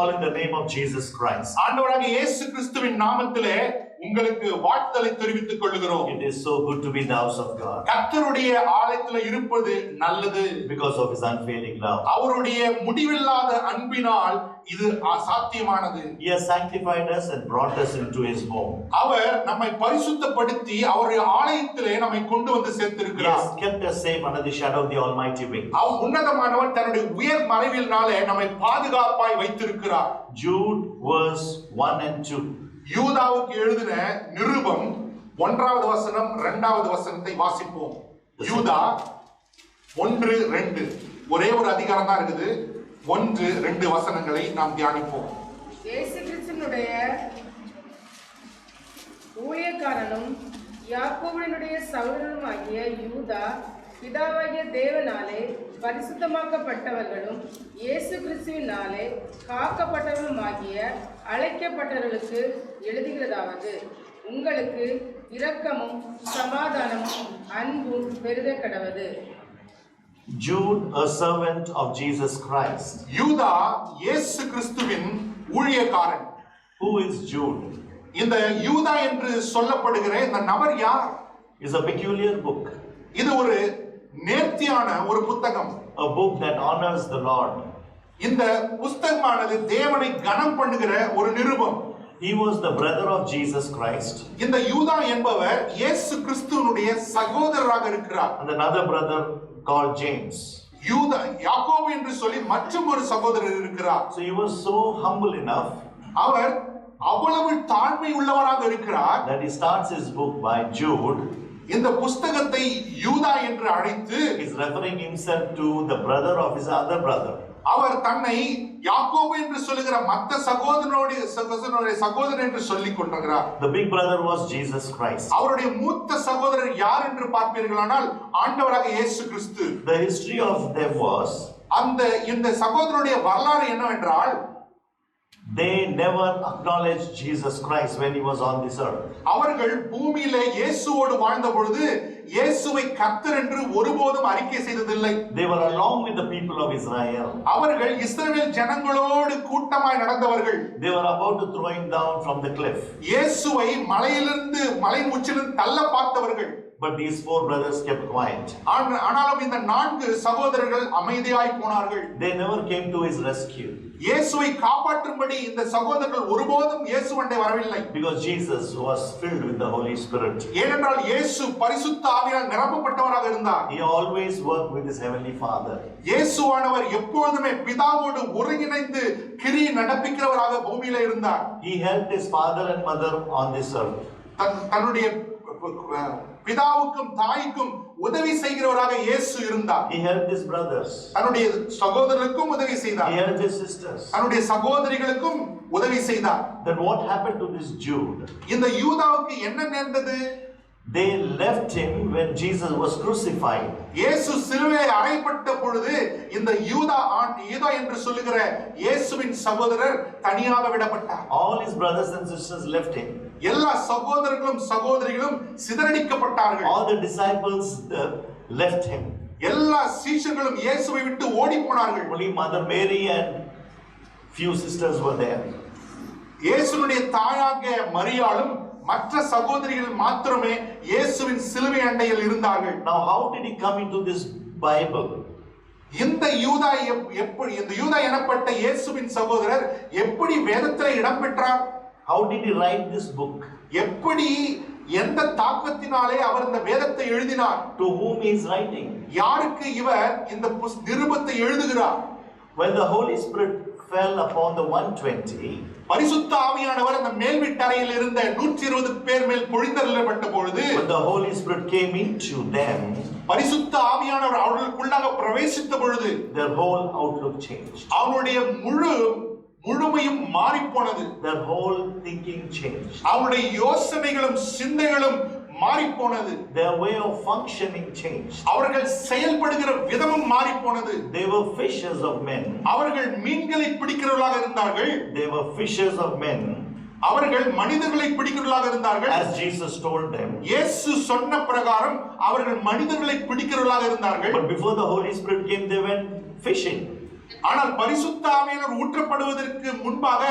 all in the name of Jesus Christ. ஆண்டவராகிய இயேசு கிறிஸ்துவின் நாமத்திலே உங்களுக்கு வாழ்த்துதலை தெரிவித்துக் கொள்கிறோம். It is so good to be in the house of God. கர்த்தருடைய ஆலயத்திலே இருப்பது நல்லது. Because of his unfailing love. அவருடைய முடிவில்லாத அன்பினால் இது சாத்தியமானது. He has sanctified us and brought us into his home. அவர் நம்மை பரிசுத்தப்படுத்தி அவருடைய ஆலயத்திலே நம்மை கொண்டு வந்து சேர்த்திருக்கிறார். He has kept us safe under the shadow of the Almighty wing. அவர் உன்னதமானவர் தன்னுடைய உயர் மறைவினாலே நம்மை பாதுகாப்பாய் வைத்திருக்கிறார். Jude verse 1 and 2. யூதாவுக்கு எழுதின நிருபம் 1வது வசனம் 2வது வசனத்தை வாசிப்போம். யூதா 1:2 ஒரே ஒரு அதிகாரம் தான் இருக்குது. 1-2 வசனங்களை நாம் தியானிப்போம். இயேசு கிறிஸ்துவினுடைய ஊழியக்காரனும் யாக்கோபினுடைய சகோதரனுமாகிய யூதா பிதாவாகிய தேவனாலே பரிசுத்தமாக்கப்பட்டவர்களும் இயேசு கிறிஸ்துவினாலே காக்கப்பட்டவர்களுமாகிய அழைக்கப்பட்டவர்களுக்கு எழுதுகிறதாவது, உங்களுக்கு இரக்கமும் சமாதானமும் அன்பும் பெருக கடவது. Jude, a servant of Jesus Christ. யூதா இயேசு கிறிஸ்துவின் ஊழியக்காரன். Who is Jude? இந்த யூதா என்று சொல்லப்படுகிற இந்த நபர் யார்? Is a peculiar book. இது ஒரு நேர்த்தியான ஒரு புத்தகம். A book that honors the Lord. இந்த புத்தகமானது தேவனை கனம் பண்ணுகிற ஒரு நிருபம். He was the brother of Jesus Christ. இந்த யூதா என்பவர் இயேசு கிறிஸ்துவினுடைய சகோதரராக இருக்கிறார். And another brother called James. யூதா யாக்கோபு என்று சொல்லி மற்றும் ஒரு சகோதரர் இருக்கிறார். So he was so humble enough. அவர் அவ்வளவு தாழ்மை உள்ளவராக இருக்கிறார். That he starts his book by Jude. இந்த புத்தகத்தை யூதா என்று அழைத்து He's referring himself to the brother of his other brother. அவர் தன்னை யாக்கோபு என்று சொல்லுகிற மற்ற சகோதரன் என்று சொல்லிக் கொண்டிருக்கிறார். The big brother was Jesus Christ. அவருடைய மூத்த சகோதரர் யார் என்று பார்ப்பீர்களானால் ஆண்டவராக இயேசு கிறிஸ்து. The history of them was இந்த சகோதரருடைய வரலாறு என்னவென்றால், they never acknowledged Jesus Christ when he was on this earth. அவர்கள் பூமியிலே இயேசுவோடு வாழ்ந்த பொழுது இயேசுவை கர்த்தர் என்று ஒருபோதும் அறிக்கை செய்ததில்லை. They were along with the people of Israel. அவர்கள் இஸ்ரவேல் ஜனங்களோடு கூட்டமாய் நடந்தவர்கள். They were about to throw him down from the cliff. இயேசுவை மலையின் உச்சிலிருந்து தள்ள பார்த்தவர்கள். But these 4 brothers kept quiet. ஆனாலும் இந்த 4 சகோதரர்கள் அமைதியாய் போனார்கள். They never came to his rescue. இயேசுவை காப்பாற்றும்படி இந்த சகோதரர்கள் ஒருபோதும் இயேசுவண்டை வரவில்லை. Because Jesus was filled with the Holy Spirit. ஏனென்றால் இயேசு பரிசுத்த ஆவியால் நிரப்பப்பட்டவராக இருந்தார். He always worked with his heavenly Father. இயேசுவானவர் எப்பொழுதுமே பிதாவோடு ஒருங்கிணைந்து கிரியை நடப்பிக்கிறவராக பூமியிலே இருந்தார். He helped his father and mother on this earth. தன்னுடைய பிதாவுக்கும் தாய்க்கும் உதவி செய்கிறவராக இயேசு இருந்தார். He helped his brothers. தன்னுடைய சகோதரர்களுக்கும் உதவி செய்தார். He helped his sisters. தன்னுடைய சகோதரிகளுக்கும் உதவி செய்தார். Then what happened to this Jude? இந்த யூதாவுக்கு என்ன நேர்ந்தது? They left him when Jesus was crucified. இயேசு சிலுவையில் அறையப்பட்ட பொழுது இந்த யூதா என்று சொல்லுகிற இயேசுவின் சகோதரர் தனியாக விடப்பட்டார். All his brothers and sisters left him. எல்லா சகோதரர்களும் சகோதரிகளும் சிதறடிக்கப்பட்டார்கள். All the disciples left him. எல்லா சீஷர்களும் இயேசுவை விட்டு ஓடி போனார்கள். Only Mother Mary and few sisters were there. இயேசுவினுடைய தாயாக மரியாளும் மற்ற சகோதரிகள் மாத்திரமே இயேசுவின் சிலுவை அண்டையில் இருந்தார்கள். Now how did he come into this Bible? இந்த யூதா எனப்பட்ட இயேசுவின் சகோதரர் எப்படி வேதத்திலே இடம் பெற்றார்? How did he write this book? எப்படி எந்த தாக்கத்தினாலே அவர் இந்த வேதத்தை எழுதினார்? To whom he is writing? யாருக்கு இவர் இந்த நிருபத்தை எழுதுகிறார்? When the Holy Spirit fell upon the 120, பரிசுத்த ஆவியானவர் அந்த மேல் வீட்டறையில் இருந்த 120 பேர் மேல் பொழிந்தருளப்பட்ட பொழுது, when the Holy Spirit came into them, பரிசுத்த ஆவியானவர் அவர்களுக்குள்ளாக பிரவேசித்த பொழுது their whole outlook changed. அவருடைய முழுமையும் மாறி போனது. Their whole thinking changed. அவருடைய யோசனைகளும் சிந்தைகளும் மாறி போனது. Their way of functioning changed. அவர்கள் செயல்படுகிற விதமும் மாறி போனது. They were fishers of men. அவர்கள் மீன்களை பிடிக்கிறவர்களாக இருந்தார்கள். They were fishers of men. அவர்கள் மனிதர்களை பிடிக்கிறவர்களாக இருந்தார்கள். As Jesus told them. இயேசு சொன்ன பிரகாரம் அவர்கள் மனிதர்களை பிடிக்கிறவர்களாக இருந்தார்கள். But before the Holy Spirit came, they went fishing. ஆனால் பரிசுத்த ஆவியானவர் ஊற்றப்படுவதற்கு முன்பாக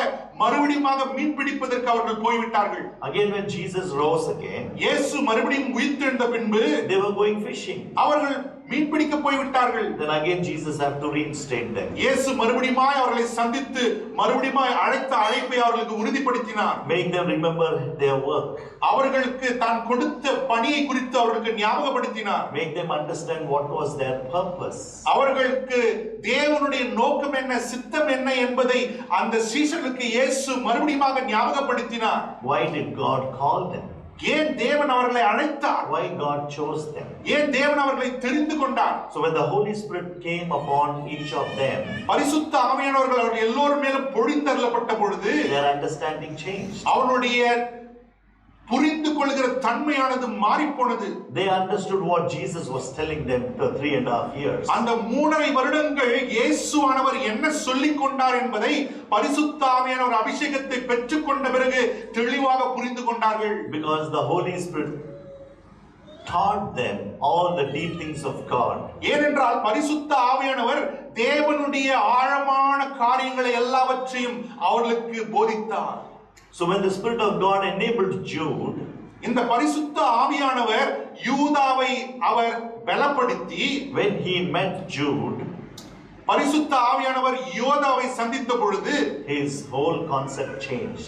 மறுபடியும் மீன் பிடிப்பதற்கு அவர்கள் போய்விட்டார்கள். Again, when Jesus rose again, இயேசு மறுபடியும் உயிர்த்தெழுந்த பின்பு they were going fishing. அவர்கள் மீன் பிடிக்க போய்விட்டார்கள். Then again Jesus have to reinstate them. இயேசு மறுபடியும் அவர்களை சந்தித்து மறுபடியும் அழைத்த அழைப்பை அவர்களுக்கு உறுதிப்படுத்தினார். Make them remember their work. அவர்களுக்கு தான் கொடுத்த பணியை குறித்து அவர்களுக்கு ஞாபகப்படுத்தினார். Make them understand what was their purpose. அவர்களுக்கு தேவனுடைய நோக்கம் என்ன, சித்தம் என்ன என்பதை அந்த சீஷர்களுக்கு இயேசு மறுபடியும் ஞாபகப்படுத்தினார். Why did God call them? ஏன் தேவன் அவர்களை அழைத்தார்? Why God chose them? ஏன் தேவன் அவர்களை தெரிந்து கொண்டார்? So when the Holy Spirit came upon each of them, பரிசுத்த ஆவியானவர் அவர்கள் எல்லோரும் மேலும் பொழிந்தருளப்பட்ட பொழுது their understanding changed. அவருடைய புரிந்து கொள்கிற தன்மையானது மாறி போனது. They understood what Jesus was telling them for 3.5 years. அந்த 3.5 வருடங்கள் இயேசுவானவர் என்ன சொல்லிக் கொண்டார் என்பதை பரிசுத்த ஆவியானவர் அபிஷேகத்தை பெற்றுக்கொண்ட பிறகு தெளிவாக புரிந்து கொண்டார்கள். Because the Holy Spirit taught them all the deep things of God. ஏனென்றால் பரிசுத்த ஆவியானவர் தேவனுடைய ஆழமான காரியங்களை எல்லாவற்றையும் அவர்களுக்கு போதித்தார். So when the Spirit of God enabled Jude, இந்த பரிசுத்த ஆவியானவர் யூதாவை அவர் பலப்படுத்தி, when he met Jude, பரிசுத்த ஆவியானவர் யூதாவை சந்தித்த பொழுது his whole concept changed.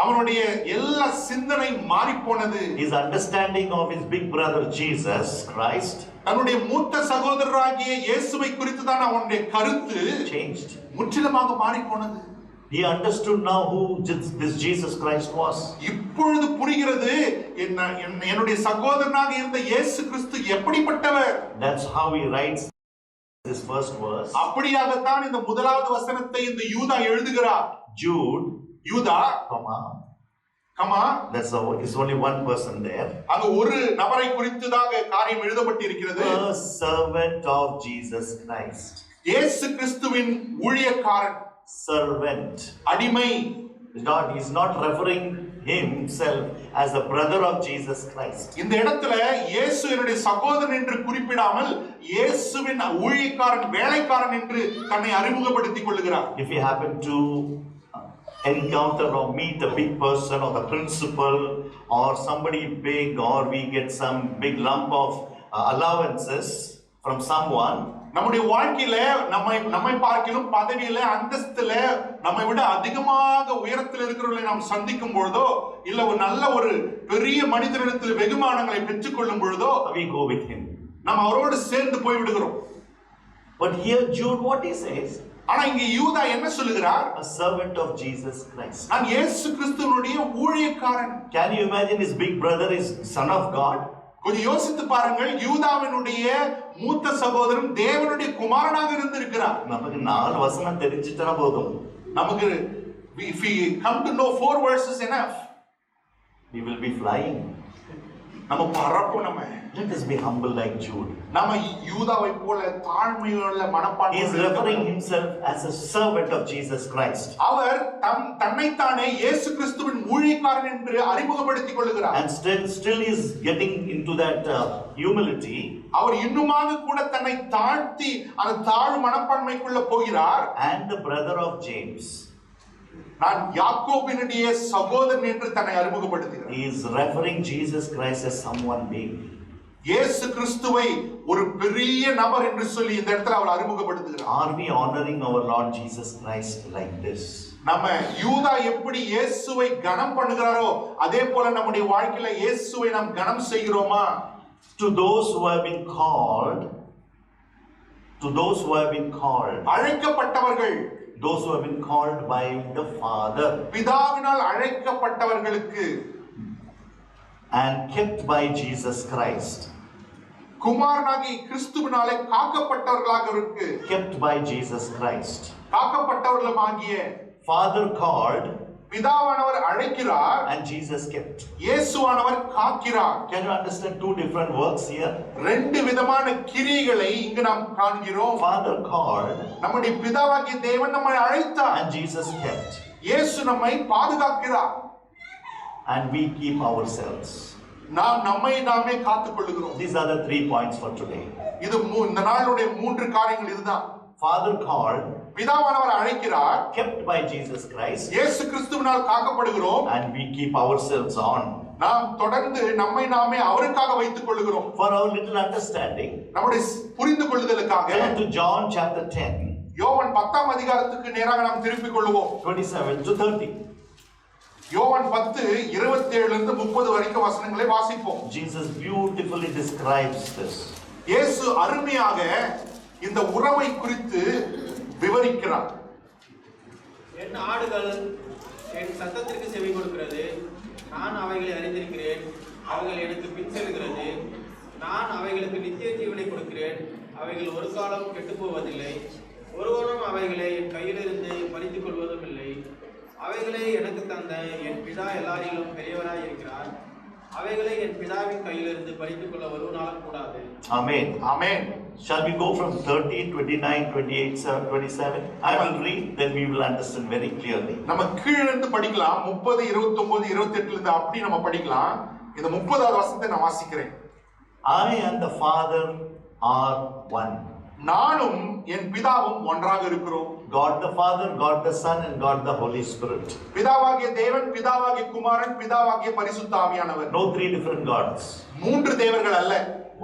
அவனுடைய எல்லா சிந்தனை மாறி போனது. His understanding of his big brother Jesus Christ, தன்னுடைய மூத்த சகோதரராகிய இயேசுவை குறித்து தான் அவனுடைய கருத்து changed. முற்றிலுமாக மாறி போனது. He understood now who this Jesus Christ was. இப்பொழுது புரிகிறது என்னுடைய சகோதரனாக இருந்த இயேசு கிறிஸ்து எப்படிப்பட்டவர். That's how he writes this first verse. அப்படியாகத்தான் இந்த முதலாவது வசனத்தை இந்த யூதா எழுதுகிறார். Jude, யூதா, comma, there's only one person there. அங்க ஒரு நபரை குறித்துதாக காரியம் எழுதப்பட்டிருக்கிறது. A servant of Jesus Christ. இயேசு கிறிஸ்துவின் ஊழியக்காரன். Servant. அடிமை. He's not referring himself as the brother of Jesus Christ. இந்த இடத்துல இயேசு என்னுடைய சகோதரன் என்று குறிப்பிடாமல் இயேசுவின் ஊழியக்காரன், வேலைக்காரன் என்று தன்னை அறிமுகப்படுத்திக் கொள்கிறார். If you happen to encounter or meet a big person or the principal or somebody big, or we get some big lump of allowances from someone, நம்முடைய வாழ்க்கையில நம்மை பார்க்கிலும் பதவியில, அந்தஸ்துல நம்மை விட அதிகமாக உயரத்தில் இருக்கிறவர்களை நாம் சந்திக்கும் பொழுதோ, இல்ல ஒரு நல்ல ஒரு பெரிய மனிதரிடத்தில் வெகுமானங்களை பெற்றுக் கொள்ளும் பொழுதோ, we go with him. நாம் அவரோடு சேர்ந்து போய் விடுகிறோம். But here Jude, what he says, ஆனா இங்க யூதா என்ன சொல்லுகிறார்? a servant of Jesus Christ. நான் இயேசு கிறிஸ்துவினுடைய ஊழியக்காரன். Can you imagine his big brother is son of God? கொஞ்சம் யோசித்து பாருங்கள், யூதாவினுடைய மூத்த சகோதரன் தேவனுடைய குமாரனாக இருந்திருக்கிறார். நமக்கு 4 வசனம் தெரிஞ்சிட்டா போதும். நமக்கு if we come to know 4 verses enough, we will be flying. நம்ம பறப்போம். நம்ம let us be humble like Jude. நம்ம யூதாவை போல தாழ்மையுள்ள மனப்பான்மை. He is referring himself as a servant of Jesus Christ. அவர் தன்னைத்தானே இயேசு கிறிஸ்துவின் ஊழியக்காரன் என்று அறிமுகப்படுத்திக் கொள்கிறார். And still is getting into that humility. அவர் இன்னுமாக கூட தன்னை தாழ்த்தி அந்த தாழ்வு மனப்பான்மைக்குள்ள போகிறார். And the brother of James. நான் யாக்கோபினுடைய சகோதரன் என்று தன்னை அறிமுகப்படுத்துகிறார். He is referring Jesus Christ as someone big. இயேசு கிறிஸ்துவை ஒரு பெரிய நபர் என்று சொல்லி இந்த இடத்துல அவர் அறிமுகப்படுத்துகிறார். Are we honoring our Lord Jesus Christ like this? நம்ம யூதா எப்படி இயேசுவை கனம் பண்ணுகிறாரோ அதே போல நம்முடைய வாழ்க்கையில இயேசுவை நாம் கனம் செய்கிறோமா? To those who have been called, அழைக்கப்பட்டவர்கள், those who have been called by the Father, பிதாவினால் அழைக்கப்பட்டவர்களுக்கு, and kept by Jesus Christ, குமாரனாகிய கிறிஸ்துவினாலே காக்கப்பட்டவர்களாக இருக்கு, kept by Jesus Christ, காக்கப்பட்டவர்களுமாகிய, Father called, பிதாவானவர் அழைக்கிறார், and Jesus kept. இயேசுவானவர் காக்கிறார். Can you understand 2 different works here? 2 விதமான கிரியைகளை இங்கு நாம் காண்கிறோம். Father called, நம்முடைய பிதாவாகிய தேவன் நம்மை அழைத்தார், and Jesus kept. இயேசு நம்மை பாதுகாக்கிறார், and we keep ourselves. நாம் நம்மை நாமே காத்துக் கொள்கிறோம். These are the 3 points for today. இது இந்த நாளுடைய 3 காரியங்கள் இதுதான். Father called, பிதாவானவர் அழைக்கிறார், kept by Jesus Christ, இயேசு கிறிஸ்துவினால் காக்கப்படுகிறோம், and we keep ourselves on. நாம் தொடர்ந்து நம்மை நாமே அவருக்காக வைத்துக் கொள்கிறோம். For our little understanding, நம்முடைய புரிந்து கொள்ளுதலுக்காக turn to John chapter 10, யோவான் 10ஆம் அதிகாரத்துக்கு நேராக நாம் திருப்பிக் கொள்வோம். 27 to 30. யோவான் 10:27 இருந்து 30 வரைக்கும் வசனங்களை வாசிப்போம். Jesus beautifully describes this. இயேசு அருமையாக இந்த உறவை குறித்து விவரிக்கிறார். என் ஆடுகள் என் சத்தத்திற்கு செவி கொடுக்கிறது, நான் அவைகளை அறிந்திருக்கிறேன், அவைகள் எனக்கு பின் செல்கிறது, நான் அவைகளுக்கு நித்திய ஜீவனை கொடுக்கிறேன், அவைகள் ஒரு காலம் கெட்டு போவதில்லை, ஒருவனும் அவைகளை என் கையிலிருந்து பறித்துக் கொள்வதும் இல்லை. அவைகளை எனக்கு தந்த என் பிதா எல்லாரிலும் பெரியவராய் இருக்கிறார், அவைகளை என் பிதாவின் கையிலிருந்து பறித்துக் கொள்ள ஒருவனாலும் கூடாது. Amen. Amen. Shall we go from 30, 29, 28, 27? I will read, then we will understand very clearly. நம்ம கீழ இருந்து படிக்கலாம். 30, 29, 28 இருந்து அப்படி நம்ம படிக்கலாம். இந்த 30வது வசனத்தை நான் வாசிக்கிறேன். I and the Father are one. நானும் என் பிதாவும் ஒன்றாக இருக்கிறோம். God the Father, God the Son, and God the Holy Spirit. பிதாவாகிய தேவன், பிதாவாகிய குமாரன், பிதாவாகிய பரிசுத்த ஆவியானவர். No three different gods. மூன்று தேவர்கள் அல்ல.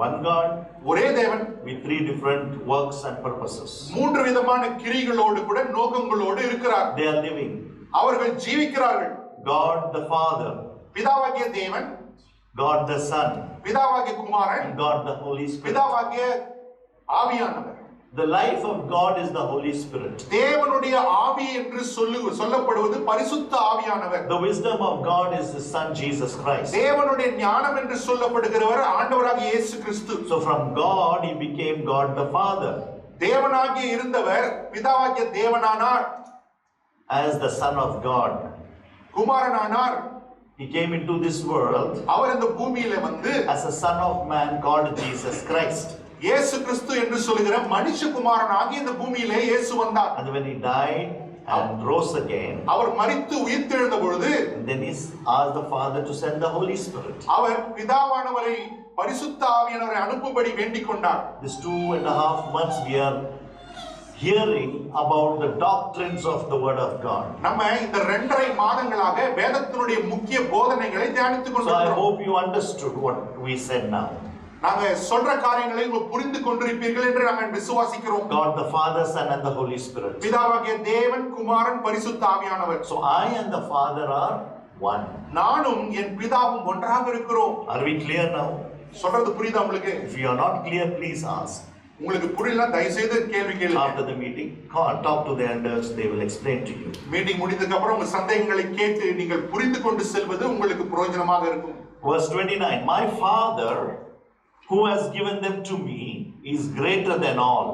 One God, ஒரே தேவன், with three different works and purposes. மூன்று விதமான கிரியைகளோடு கூட நோக்கங்களோடு இருக்கிறார். They are living. அவர்கள் ஜீவிக்கிறார்கள். God the Father, பிதாவாகிய தேவன், God the Son, பிதாவாகிய குமாரன், and God the Holy Spirit. பிதாவாகிய ஆவியானவர். The life of God is the Holy Spirit. தேவனுடைய ஆவி என்று சொல்லப்படுவது பரிசுத்த ஆவியானவர். The wisdom of God is the Son Jesus Christ. தேவனுடைய ஞானம் என்று சொல்லப்படுகிறவர் ஆண்டவராகிய இயேசு கிறிஸ்து. So from God he became God the Father. தேவனாகிய இருந்தவர் பிதாவாகிய தேவனானார். As the Son of God, குமாரனானார். he came into this world அவர் இந்த பூமியில வந்து as a son of man called Jesus Christ. இயேசு கிறிஸ்து என்று சொல்லுகிற மனுஷகுமாரனாகிய இந்த பூமியிலே இயேசு வந்தார். And when he died and rose again, அவர் மரித்து உயிர்த்தெழுந்த பொழுது then he asked the Father to send the Holy Spirit. அவர் பிதாவானவரை பரிசுத்த ஆவியானவரை அனுப்பும்படி வேண்டிக் கொண்டார். This 2.5 months we are hearing about the doctrines of the Word of God. நம்ம இந்த 2.5 மாதங்களாக வேதத்தினுடைய முக்கிய போதனைகளை தியானித்துக் So I கொண்டிருக்கிறோம். hope you understood what we said now. நாங்க சொல்ற காரியங்களை புரிந்து கொண்டிருப்பீர்கள் என்று நாங்கள் விசுவாசிக்கிறோம். God the Father, Son and the Holy Spirit. பிதாவாகிய தேவன், குமாரன், பரிசுத்த ஆவியானவர். So I and the Father are one. நானும் என் பிதாவும் ஒன்றாக இருக்கிறோம். Are we clear now? சொல்றது புரியுதா உங்களுக்கு? If you are not clear, please ask. உங்களுக்கு புரியல தயவு செய்து கேள்வி கேளுங்க. After the meeting, talk to the elders, they will explain to you. Meeting முடிந்ததுக்கு அப்புறம் உங்க சந்தேகங்களை கேட்டு நீங்கள் புரிந்து கொண்டு செல்வது உங்களுக்கு பிரயோஜனமாக இருக்கும். Verse 29, my Father who has given them to me is greater than all.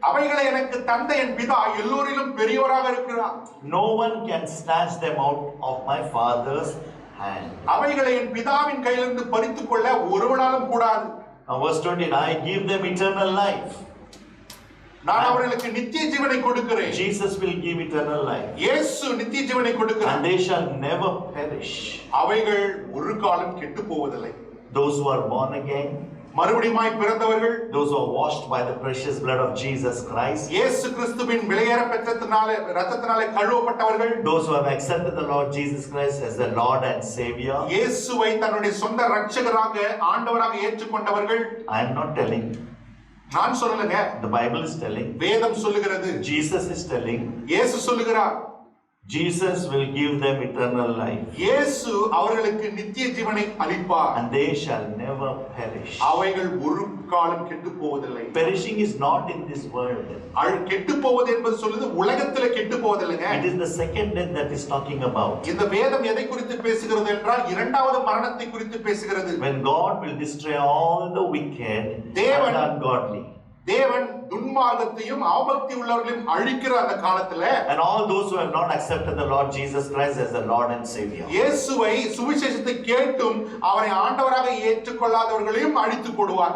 அவைகளை எனக்கு தந்த என் பிதா எல்லோரிலும் பெரியவராக இருக்கிறார். No one can snatch them out of my Father's hand. அவைகளை என் பிதாவின் கையிலிருந்து பறித்துக் கொள்ள ஒருவனாலும் கூடாது. Now verse 29, I give them eternal life. நான் அவர்களுக்கு நித்திய ஜீவனை கொடுக்கிறேன். Jesus will give eternal life. இயேசு நித்திய ஜீவனை கொடுக்கிறார். And they shall never perish. அவைகள் ஒரு காலம் கெட்டு போவதில்லை. Those who are born again, மறுபடியுமாய் பிறந்தவர்கள், those who are washed by the precious blood of Jesus Christ, இயேசு கிறிஸ்துவின் விலையேற பெற்றதினாலே இரத்தத்தினாலே கழுவப்பட்டவர்கள், those who have accepted the Lord Jesus Christ as their Lord and Savior. இயேசுவை தன்னுடைய சொந்த இரட்சகராக ஆண்டவராக ஏற்றுக்கொண்டவர்கள். I am not telling, நான் சொல்லலங்க, the Bible is telling, வேதம் சொல்லுகிறது, Jesus is telling, இயேசு சொல்லுகிறார், Jesus will give them eternal life. இயேசு அவர்களுக்கு நித்திய ஜீவனை அளிப்பார். And they shall never perish. அவைகள் ஒரு காலம் கெட்டு போவதில்லை. Perishing is not in this world. கெட்டு போவது என்பது சொல்லுது உலகத்திலே கெட்டு போவதில்லைங்க. It is the second death that is talking about. இந்த வேதம் எதை குறித்து பேசுகிறது என்றால் இரண்டாவது மரணத்தை குறித்து பேசுகிறது. When God will destroy all the wicked and ungodly. தேவன் துன்மார்க்கத்தையும் ஆபக்தி உள்ளவர்களையும் அழிக்கிற அந்த காலத்துல, and all those who have not accepted the Lord Jesus Christ as the Lord and Savior. இயேசுவை சுவிசேஷத்தை கேட்டும் அவரை ஆண்டவராக ஏற்றுக்கொள்ளாதவர்களையும் அழித்து போடுவார்.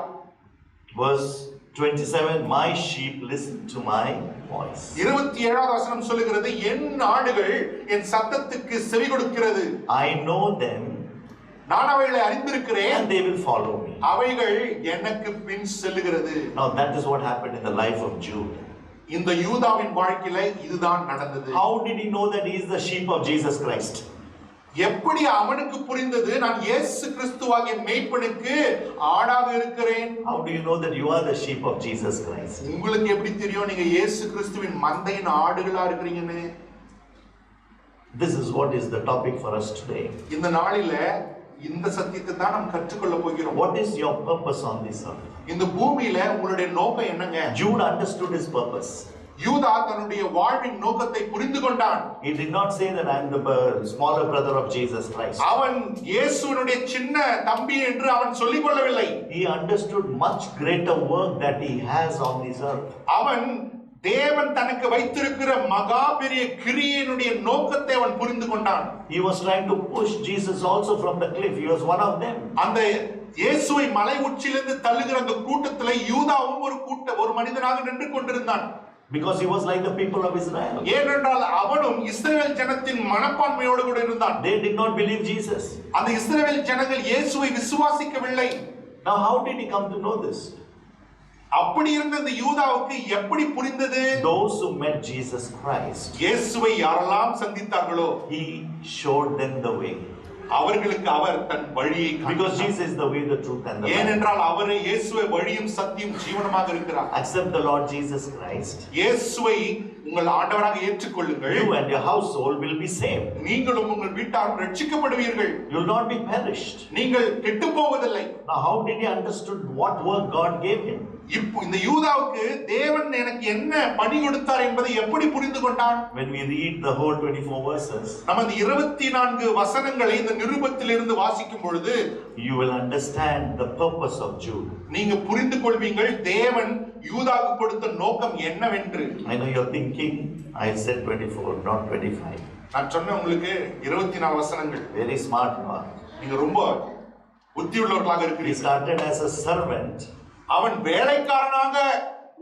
Verse 27, my sheep listen to my voice. 27வது வசனம் சொல்லுகிறது, என் ஆடுகள் என் சத்தத்துக்கு செவி கொடுக்கிறது. I know them, நான் அவைகளை அறிந்திருக்கிறேன், and they will follow me. அவைகள் எனக்கு பின் செல்லுகிறது. Now that is what happened in the life of Jude. இந்த யூதாவின் வாழ்க்கையில இதுதான் நடந்தது. How did he know that he is the sheep of Jesus Christ? எப்படி அவனுக்கு புரிந்தது நான் இயேசு கிறிஸ்துவாகிய மேய்ப்பனுக்கு ஆடாக இருக்கிறேன்? How do you know that you are the sheep of Jesus Christ? உங்களுக்கு எப்படி தெரியும் நீங்க இயேசு கிறிஸ்துவின் மந்தையின் ஆடுகளா இருக்கிறீங்கன்னு? This is what is the topic for us today. இந்த நாளில இந்த சத்தியத்தை தான் நாம் கற்றுக்கொள்ள போகிறோம். What is your purpose on this earth? இந்த பூமியில உங்களுடைய நோக்கம் என்னங்க? Jude understood his purpose. யூதா தன்னுடைய வாழ்வின் நோக்கத்தை புரிந்து கொண்டான். He did not say that I am the smaller brother of Jesus Christ. அவன் இயேசுவினுடைய சின்ன தம்பி என்று அவன் சொல்லிக் கொள்ளவில்லை. He understood much greater work that he has on this earth. அவன் தேவன் தனக்கு வைத்திருக்கிற மகா பெரிய கிரியையினுடைய நோக்கத்தை அவன் புரிந்து கொண்டான். He was trying to push Jesus also from the cliff. He was one of them. அந்த இயேசுவை மலை உச்சியிலிருந்து தள்ளுகிற அந்த கூட்டத்திலே யூதாவும் ஒரு மனிதனாக நின்று கொண்டிருந்தான். Because he was like the people of Israel. ஏனென்றால் அவனும் இஸ்ரவேல் ஜனத்தின் மனப்பான்மையோடு கூட இருந்தான். They did not believe Jesus. அந்த இஸ்ரவேல் ஜனங்கள் இயேசுவை விசுவாசிக்கவில்லை. Now how did he come to know this? அப்படி இருந்த இந்த யூதாவுக்கு எப்படி புரிந்தது? Those who met Jesus Christ, இயேசுவை யாரெல்லாம் சந்தித்தார்களோ he showed them the way. அவர்களுக்கு அவர் தன் வழியை Because Jesus is the way, the truth and the life. ஏனென்றால் அவரே இயேசுவே வழியும் சத்தியம் ஜீவனமாக இருக்கிறார். Accept the Lord Jesus Christ. இயேசுவை உங்கள் ஆண்டவராக ஏற்றுக்கொள்ளுங்கள். You and your household will be saved. நீங்களும் உங்கள் வீட்டாரும் ரட்சிக்கப்படுவீர்கள். You will not be perished. நீங்கள் கெட்டுப் போவதில்லை. Now how did he understood what work God gave him? இப்போ இந்த யூதாவுக்கு தேவன் எனக்கு என்ன பணி கொடுத்தார் என்பதை எப்படி புரிந்து கொண்டான்? When we read the whole 24 verses, நம்ம இந்த 24 வசனங்களை இந்த நிருபத்திலிருந்து வாசிக்கும் பொழுது you will understand the purpose of Jude. நீங்க புரிந்து கொள்வீர்கள் தேவன் யூதாவுக்கு கொடுத்த நோக்கம் என்னவென்று. I know you're thinking I said 24, not 25. நான் சொன்ன உங்களுக்கு 24 வசனங்கள். Very smart you are. நீங்க ரொம்ப புத்தியுள்ளவர்களாக He இருக்கிறீர்கள். started as a servant அவன் வேலைக்காரனாக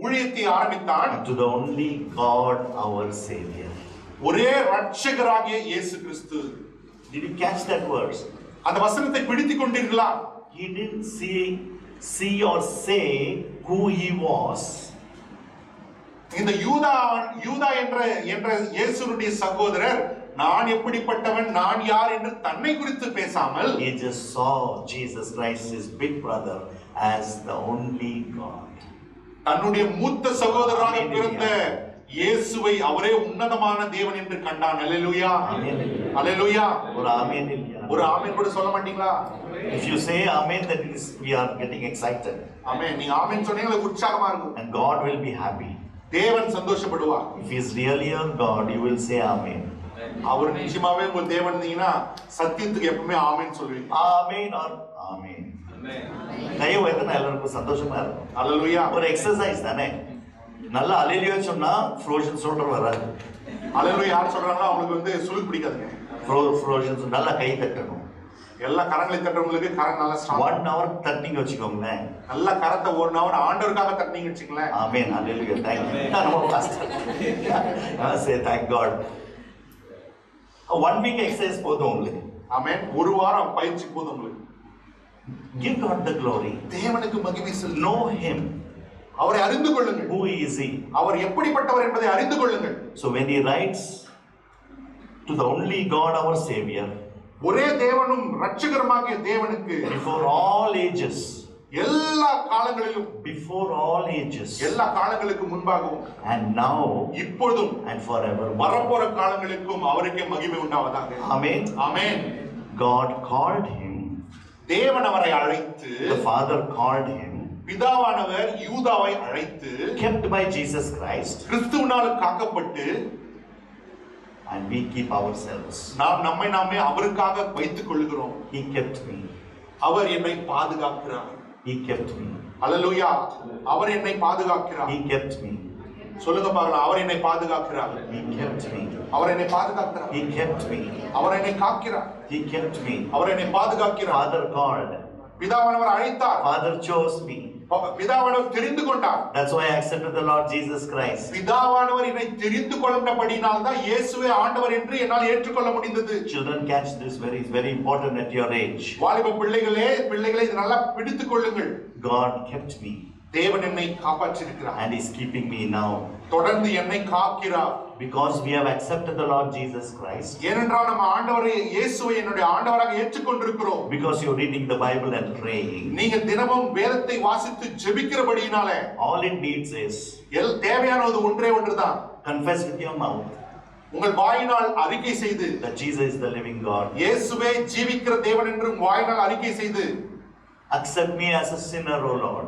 ஊழியத்தை ஆரம்பித்தான். to the only God our Savior. ஒரே ரட்சகராகிய இயேசு கிறிஸ்து. Did you catch that verse? அந்த வசனத்தை பிடித்துக் கொண்டீர்களா? He didn't see or say who he was. இந்த யூதா என்ற இயேசுனுடைய சகோதரர் நான் எப்படிப்பட்டவன் நான் யார் என்று தன்னை குறித்து பேசாமல் He just saw Jesus Christ, his big brother, as the only God. தன்னுடைய மூத்த சகோதரராக பிறந்த இயேசுவை அவரே உன்னதமான தேவன் என்று கண்டான். அல்லேலூயா, அல்லேலூயா. ஒரு ஆமென் இல்லையா? ஒரு ஆமென் கூட சொல்ல மாட்டீங்களா? If you say amen, then we are getting excited. ஆமென். நீங்க ஆமென் சொன்னீங்களா உற்சாகமா இருக்கும். And God will be happy. தேவன் சந்தோஷப்படுவார். If he is really a God, you will say amen. அவர் நிச்சயமாவே உங்க தேவன் இருந்தீங்கன்னா சத்தியத்துக்கு எப்பவுமே ஆமென் சொல்லுவீங்க. Amen or amen. கை உயர்த்தினா எல்லாருக்கும் சந்தோஷமா இருக்கும். அல்லேலூயா. ஒரு எக்ஸசைஸ் தானே. நல்லா அல்லேலூயா சொன்னா ஃப்ரோஷன் ஷோல்டர் வராது. அல்லேலூயா யார் சொல்றாங்களோ அவங்களுக்கு வந்து சுளுக்கு பிடிக்காதுங்க. ஃப்ரோஷன் நல்லா கை தட்டணும். எல்லா கரங்களை தட்டுறவங்களுக்கு கரம் நல்லா ஸ்ட்ராங். 1 hour தட்டிங்க வச்சுக்கோங்களேன். நல்லா கரத்தை 1 hour ஆண்டவருக்காக தட்டினீங்க வச்சுங்களேன். ஆமென். அல்லேலூயா. Thank you. நம்ம pastor. say thank God. 1 week exercise போதும் உங்களுக்கு. ஆமென். ஒரு வாரம் பயிற்சி போதும் உங்களுக்கு. Give God the glory. தேவனுக்கு மகிமை செலுத்து. Know him. அவரை அறிந்து கொள்ளுங்கள். Who is he? அவர் எப்படிப்பட்டவர் என்பதை அறிந்து கொள்ளுங்கள். So when he writes to the only God our Savior, ஒரே தேவனும் இரட்சகருமாகிய தேவனுக்கு before all ages, எல்லா காலங்களிலும் before all ages, எல்லா காலங்களுக்கு முன்பாகவும் and now இப்பொழுதும் and forever, வரப்போற காலங்களுக்கும் அவருக்கே மகிமை உண்டாவதாக. Amen. ஆமென். God called him. தேவன் அவரை அழைத்து, The Father called him. பிதாவானவர் யூதாவை அழைத்து, Kept by Jesus Christ, கிறிஸ்துவினால் காக்கப்பட்டு, and we keep ourselves. நாம் நம்மை நாமே அவருக்காக வைத்துக் கொள்கிறோம். He kept me. அவர் என்னை பாதுகாக்கிறார். He kept me. அல்லேலூயா. அவர் என்னை பாதுகாக்கிறார். He kept me. சொல்லுங்க பார்க்கலாம். அவர் என்னை பாதுகாக்கிறார். He kept me. அவர் என்னை பாதுகாக்கிறார். He kept me. அவர் என்னை காக்கிறார். He kept me. அவர் என்னை பாதுகாக்கிறார். Father called. பிதாவானவர் அழைத்தார். Father chose me. பிதாவானவர் தெரிந்து கொண்டார். That's why I accepted the Lord Jesus Christ. பிதாவானவர் என்னை தெரிந்து கொண்டபடியினால் தான் இயேசுவே ஆண்டவர் என்று என்னால் ஏற்றுக்கொள்ள முடிந்தது. Children, catch this, very important at your age. வாலிப பிள்ளைகளே இது நல்லா பிடித்துக் கொள்ளுங்கள். God kept me. தேவன் என்னை காப்பாற்றியிருக்கிறார். and He's keeping me now. தொடர்ந்து என்னை காக்கிறார். Because we have accepted the Lord Jesus Christ. ஏனென்றால் நம்ம ஆண்டவரை இயேசுவை என்னுடைய ஆண்டவராக ஏற்றுக்கொண்டிருக்கிறோம். Because you're reading the Bible and praying. நீங்க தினமும் வேதத்தை வாசித்து ஜெபிக்கிறபடியினால All it needs is தேவையானது ஒன்றே ஒன்றுதான். confess with your mouth உங்கள் வாயினால் அறிக்கை செய்து that Jesus is the living God. இயேசுவே ஜீவிக்கிற தேவன் என்று வாயினால் அறிக்கை செய்து Accept me as a sinner, O Lord.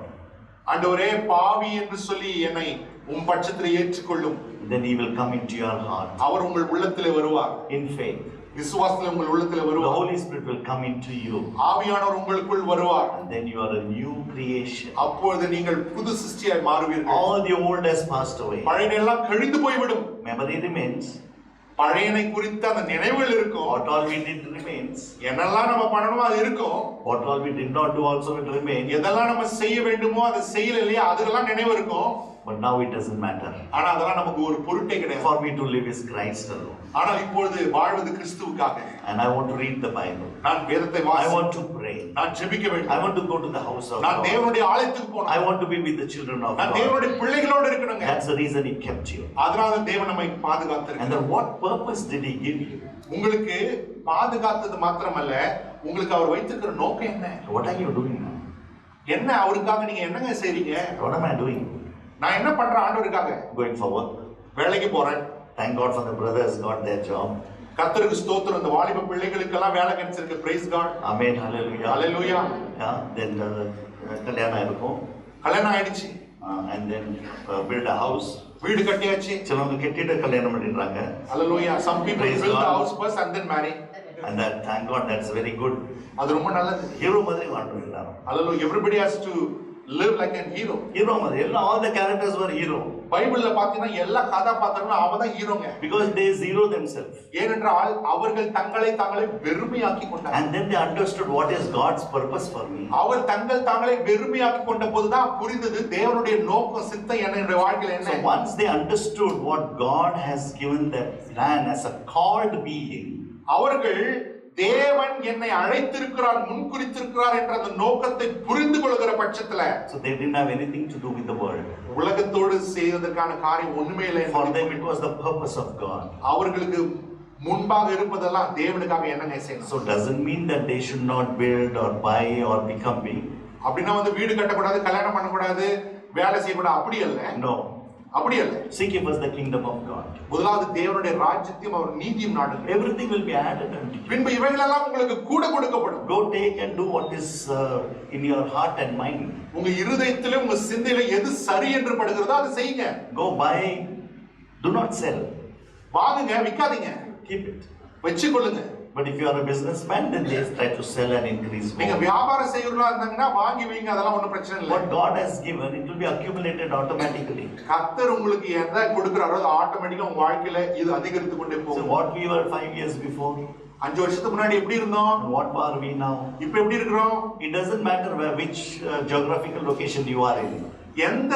ஆண்டவரே பாவி என்று சொல்லி என்னை உம் பட்சத்தில் ஏற்றுக்கொள்ளும். Then He will come into your heart. அவர் உங்கள் உள்ளத்திலே வருவார். In faith. விசுவாசத்தில் உங்கள் உள்ளத்திலே The வருவார். Holy Spirit will come into you. ஆவியானவர் உங்களுக்குள் வருவார். And then you are a new creation. அப்பொழுது நீங்கள் புது சிருஷ்டியாய் மாறுவீர்கள். All the old has passed away. பழையனெல்லாம் கழிந்து போய்விடும். Memory remains. பழையனை குறித்த அந்த நினைவுகள் இருக்கும். What all we did remains. என்னெல்லாம் நம்ம பண்ணணுமோ அது இருக்கும். What all we did not do also will remain. எதெல்லாம் நம்ம செய்ய வேண்டுமோ அதை செய்யல இல்லையா அதெல்லாம் நினைவு இருக்கும். But now it doesn't matter. ஆனா அதெல்லாம் நமக்கு ஒரு பொருட்டே கிடையாது. For me to live is Christ alone. ஆனால் இப்பொழுது வாழ்வது கிறிஸ்துவுக்காக. And I want to read the Bible. நான் வேதத்தை I வாசிக்க want to pray. நான் ஜெபிக்க வேண்டும். I want to go to the house of நான் God. தேவனுடைய ஆலயத்துக்கு போகணும். I want to be with the children of நான் God. தேவனுடைய பிள்ளைகளோடு இருக்கணுங்க. That's the reason He kept you. அதனால தேவன் நம்மை And பாதுகாத்திருக்கிறார். then what purpose did He give you? உங்களுக்கு பாதுகாத்தது மாத்திரமல்ல உங்களுக்கு அவர் வைத்திருக்கிற நோக்கம் என்ன? What are you doing now? என்ன அவருக்காக நீங்க என்னங்க செய்றீங்க? What am I doing? நான் என்ன பண்றேன் ஆண்டவருக்காக? Going for work. வேலைக்கு போறேன். Thank God for the brothers got their job. கர்த்தருக்கு ஸ்தோத்திரம். இந்த வாலிப பிள்ளைகளுக்கெல்லாம் வேலை கிடைச்சிருக்கு. Praise God. Amen. Hallelujah. Hallelujah. Yeah. Then கல்யாணம் இருக்கும். கல்யாணம் ஆயிடுச்சு. And then build a house. வீடு கட்டியாச்சு. சிலவங்க கட்டிட்டு கல்யாணம் பண்ணிடுறாங்க. Hallelujah. Some people Praise build the God. house first and then marry. And that, thank God, that's very good. அது ரொம்ப நல்லது. ஹீரோ மாதிரி வாழ்றோம் எல்லாரும். Hallelujah. Everybody has to live like a hero. Hero மாதிரி எல்லாம் all the characters were hero. பைபிள்ல பாத்தீங்கன்னா எல்லா கதாபாத்திரங்களும் அவதான் ஹீரோங்க. Because they zero themselves. ஏனென்றால் அவர்கள் தாங்களை வெறுமையாக்கி கொண்டார்கள். And then they understood what is God's purpose for me. அவர் தாங்களை வெறுமையாக்கி கொண்ட போதுதான் புரிந்தது தேவனுடைய நோக்கம் சித்தம் என்னுடைய வாழ்க்கையில என்ன. So once they understood what God has given that plan as a called being, அவர்கள் தேவன் என்னை அழைத்திருக்கிறார் முன்குறித்திருக்கிறார் என்ற அந்த நோக்கத்தை புரிந்து கொள்கிற பட்சத்துல so they didn't have anything to do with the world. உலகத்தோடு செய்வதற்கான காரியம் ஒண்ணுமே இல்லை. For them it was the purpose of God. அவர்களுக்கு முன்பாக இருப்பதெல்லாம் தேவனுக்காக என்னங்க செய்யணும். So doesn't mean that they should not build or buy or become big. அப்படின்னா வந்து வீடு கட்டக்கூடாது, கல்யாணம் பண்ணக்கூடாது, வேலை செய்யக்கூடாது, அப்படி அல்ல. No. அப்படி அல்ல. Seek ye first the kingdom of God. முதலாவது தேவனுடைய ராஜ்யத்தையும் அவர் நீதியும் நாடுங்கள். Everything will be added unto you. பின்பு இவைகளெல்லாம் உங்களுக்கு கூட கொடுக்கப்படும். Go take and do what is in your heart and mind. உங்க இருதயத்திலே உங்க சிந்தையிலே எது சரி என்று படுகிறதோ அதை செய்யுங்க. Go buy, do not sell. வாங்குங்க, விக்காதீங்க. Keep it. வெச்சுக்கொள்ளுங்க. But if you are a businessman, then they try to sell and increase நீங்க more. வியாபாரம் செய்யறவங்களா இருந்தாங்கன்னா வாங்கி வைங்க, அதெல்லாம் ஒண்ணும் பிரச்சனை இல்லை. What God has given, it will be accumulated automatically. கர்த்தர் உங்களுக்கு எதை கொடுக்கிறாரோ அது ஆட்டோமேட்டிக்கா உங்க வாழ்க்கையில இது அதிகரித்து கொண்டே So போகும். what we were 5 years before, 5 வருஷத்துக்கு முன்னாடி எப்படி இருந்தோம், and what are we now? இப்ப எப்படி இருக்கிறோம்? It doesn't matter which geographical location you are in. எந்த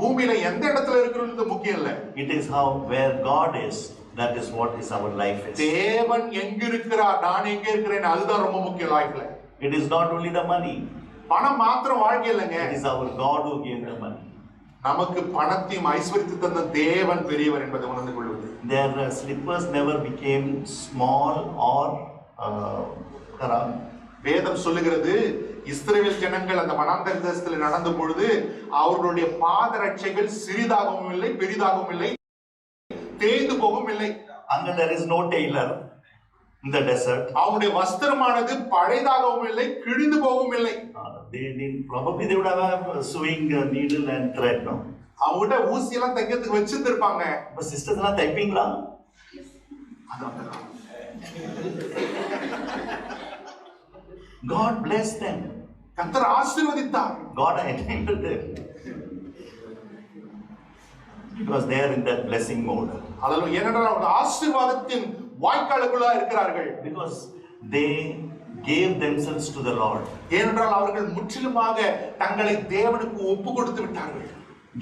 பூமியில எந்த இடத்துல இருக்கிறது முக்கியம் இல்ல. It is how where God is. That is what is our life is. தேவன் எங்க இருக்கிறார், நான் எங்க இருக்கிறேன், அதுதான் ரொம்ப முக்கியம் லைஃப்ல. It is not only the money. பணம் மாத்திரம் வாழ்க்கை இல்லைங்க. It is our God who gave the money. நமக்கு பணத்தையும் ஐஸ்வர்யத்தை தந்த தேவன் பெரியவர் என்பதை உணர்ந்து கொள்வது. Their slippers never became small or haram. வேதம் சொல்லுகிறது இஸ்ரவேல் ஜனங்கள் அந்த வனாந்தர தேசத்தில் நடந்த பொழுது அவர்களுடைய பாதரட்சைகள் சிறிதாகவும் இல்லை பெரிதாகவும் இல்லை, தேய்ந்து போகவும் இல்லை. Anger there is no tailor in the desert. அவருடைய வஸ்திரமானது பழையதாகவும் இல்லை கிழிந்து போகவும் இல்லை. Probably they would have a sewing needle and thread, no? அவங்ககிட்ட ஊசி எல்லாம் தைக்கிறதுக்கு வச்சிருந்திருப்பாங்க. But sisters எல்லாம் தைப்பீங்களா? God blessed them. கர்த்தர் ஆசீர்வதித்தார். God enabled them. Because they are in that blessing mode. அதனால ஏனென்றால் அவர்கள் ஆசீர்வாதத்தின் வாய்க்காலுக்குள்ளா இருக்கிறார்கள். Because they gave themselves to the Lord. ஏனென்றால் அவர்கள் முற்றிலுமாக தங்களை தேவனுக்கு ஒப்பு கொடுத்து விட்டார்கள்.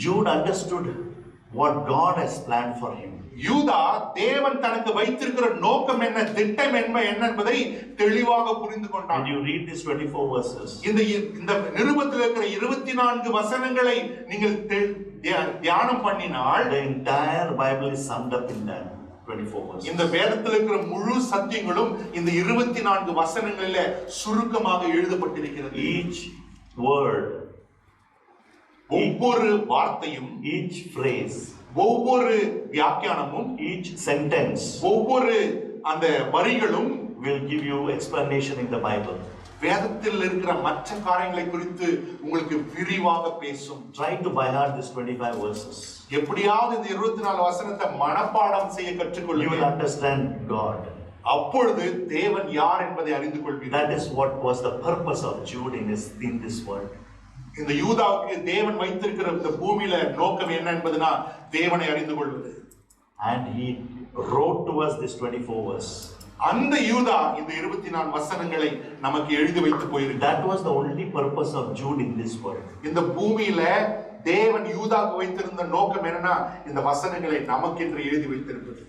Jude understood what God has planned for him. யூதா தேவன் தனக்கு வைத்திருக்கிற நோக்கம் என்ன, திட்டம் என்ன என்பதை தெளிவாக புரிந்து When கொண்டான். you read these 24 verses, இந்த நிருபத்தில் இருக்கிற 24 வசனங்களை நீங்கள் தியானம் பண்ணினால் the entire Bible is summed up in that 24 verses. இந்த வேதத்தில் இருக்கிற முழு சத்தியங்களும் இந்த 24 வசனங்களில சுருக்கமாக எழுதப்பட்டிருக்கிறது. Each word, ஒவ்வொரு வார்த்தையும், each phrase, ஒவ்வொரு வியாக்கியானமும், each sentence ஒவ்வொரு அந்த வரிகளும் will give you explanation in the Bible. வேதத்தில் இருக்கிற மற்ற காரியங்களை குறித்து உங்களுக்கு விரிவாக பேசும். Try to by heart these 25 verses. எப்படியாவது இந்த 24 வசனத்தை மனப்பாடம் செய்ய You will கற்றுக்கொள்ளுங்கள். understand God. அப்பொழுது தேவன் யார் என்பதை அறிந்து கொள்வீர்கள். That is what was the purpose of Jude in this world. இந்த யூதாவுக்கு தேவன் வைத்திருக்கிற இந்த பூமியில நோக்கம் என்ன என்பதுனா தேவனை அறிந்து கொள்வது. And he wrote to us this 24 verse. அந்த யூதா இந்த 24 வசனங்களை நமக்கு எழுதி வைத்து போயிருக்கிறார். That was the only purpose of Jude in this world. இந்த பூமியில தேவன் யூதாவுக்கு வைத்திருந்த நோக்கம் என்னன்னா இந்த வசனங்களை நமக்கென்று எழுதி வைத்திருப்பது.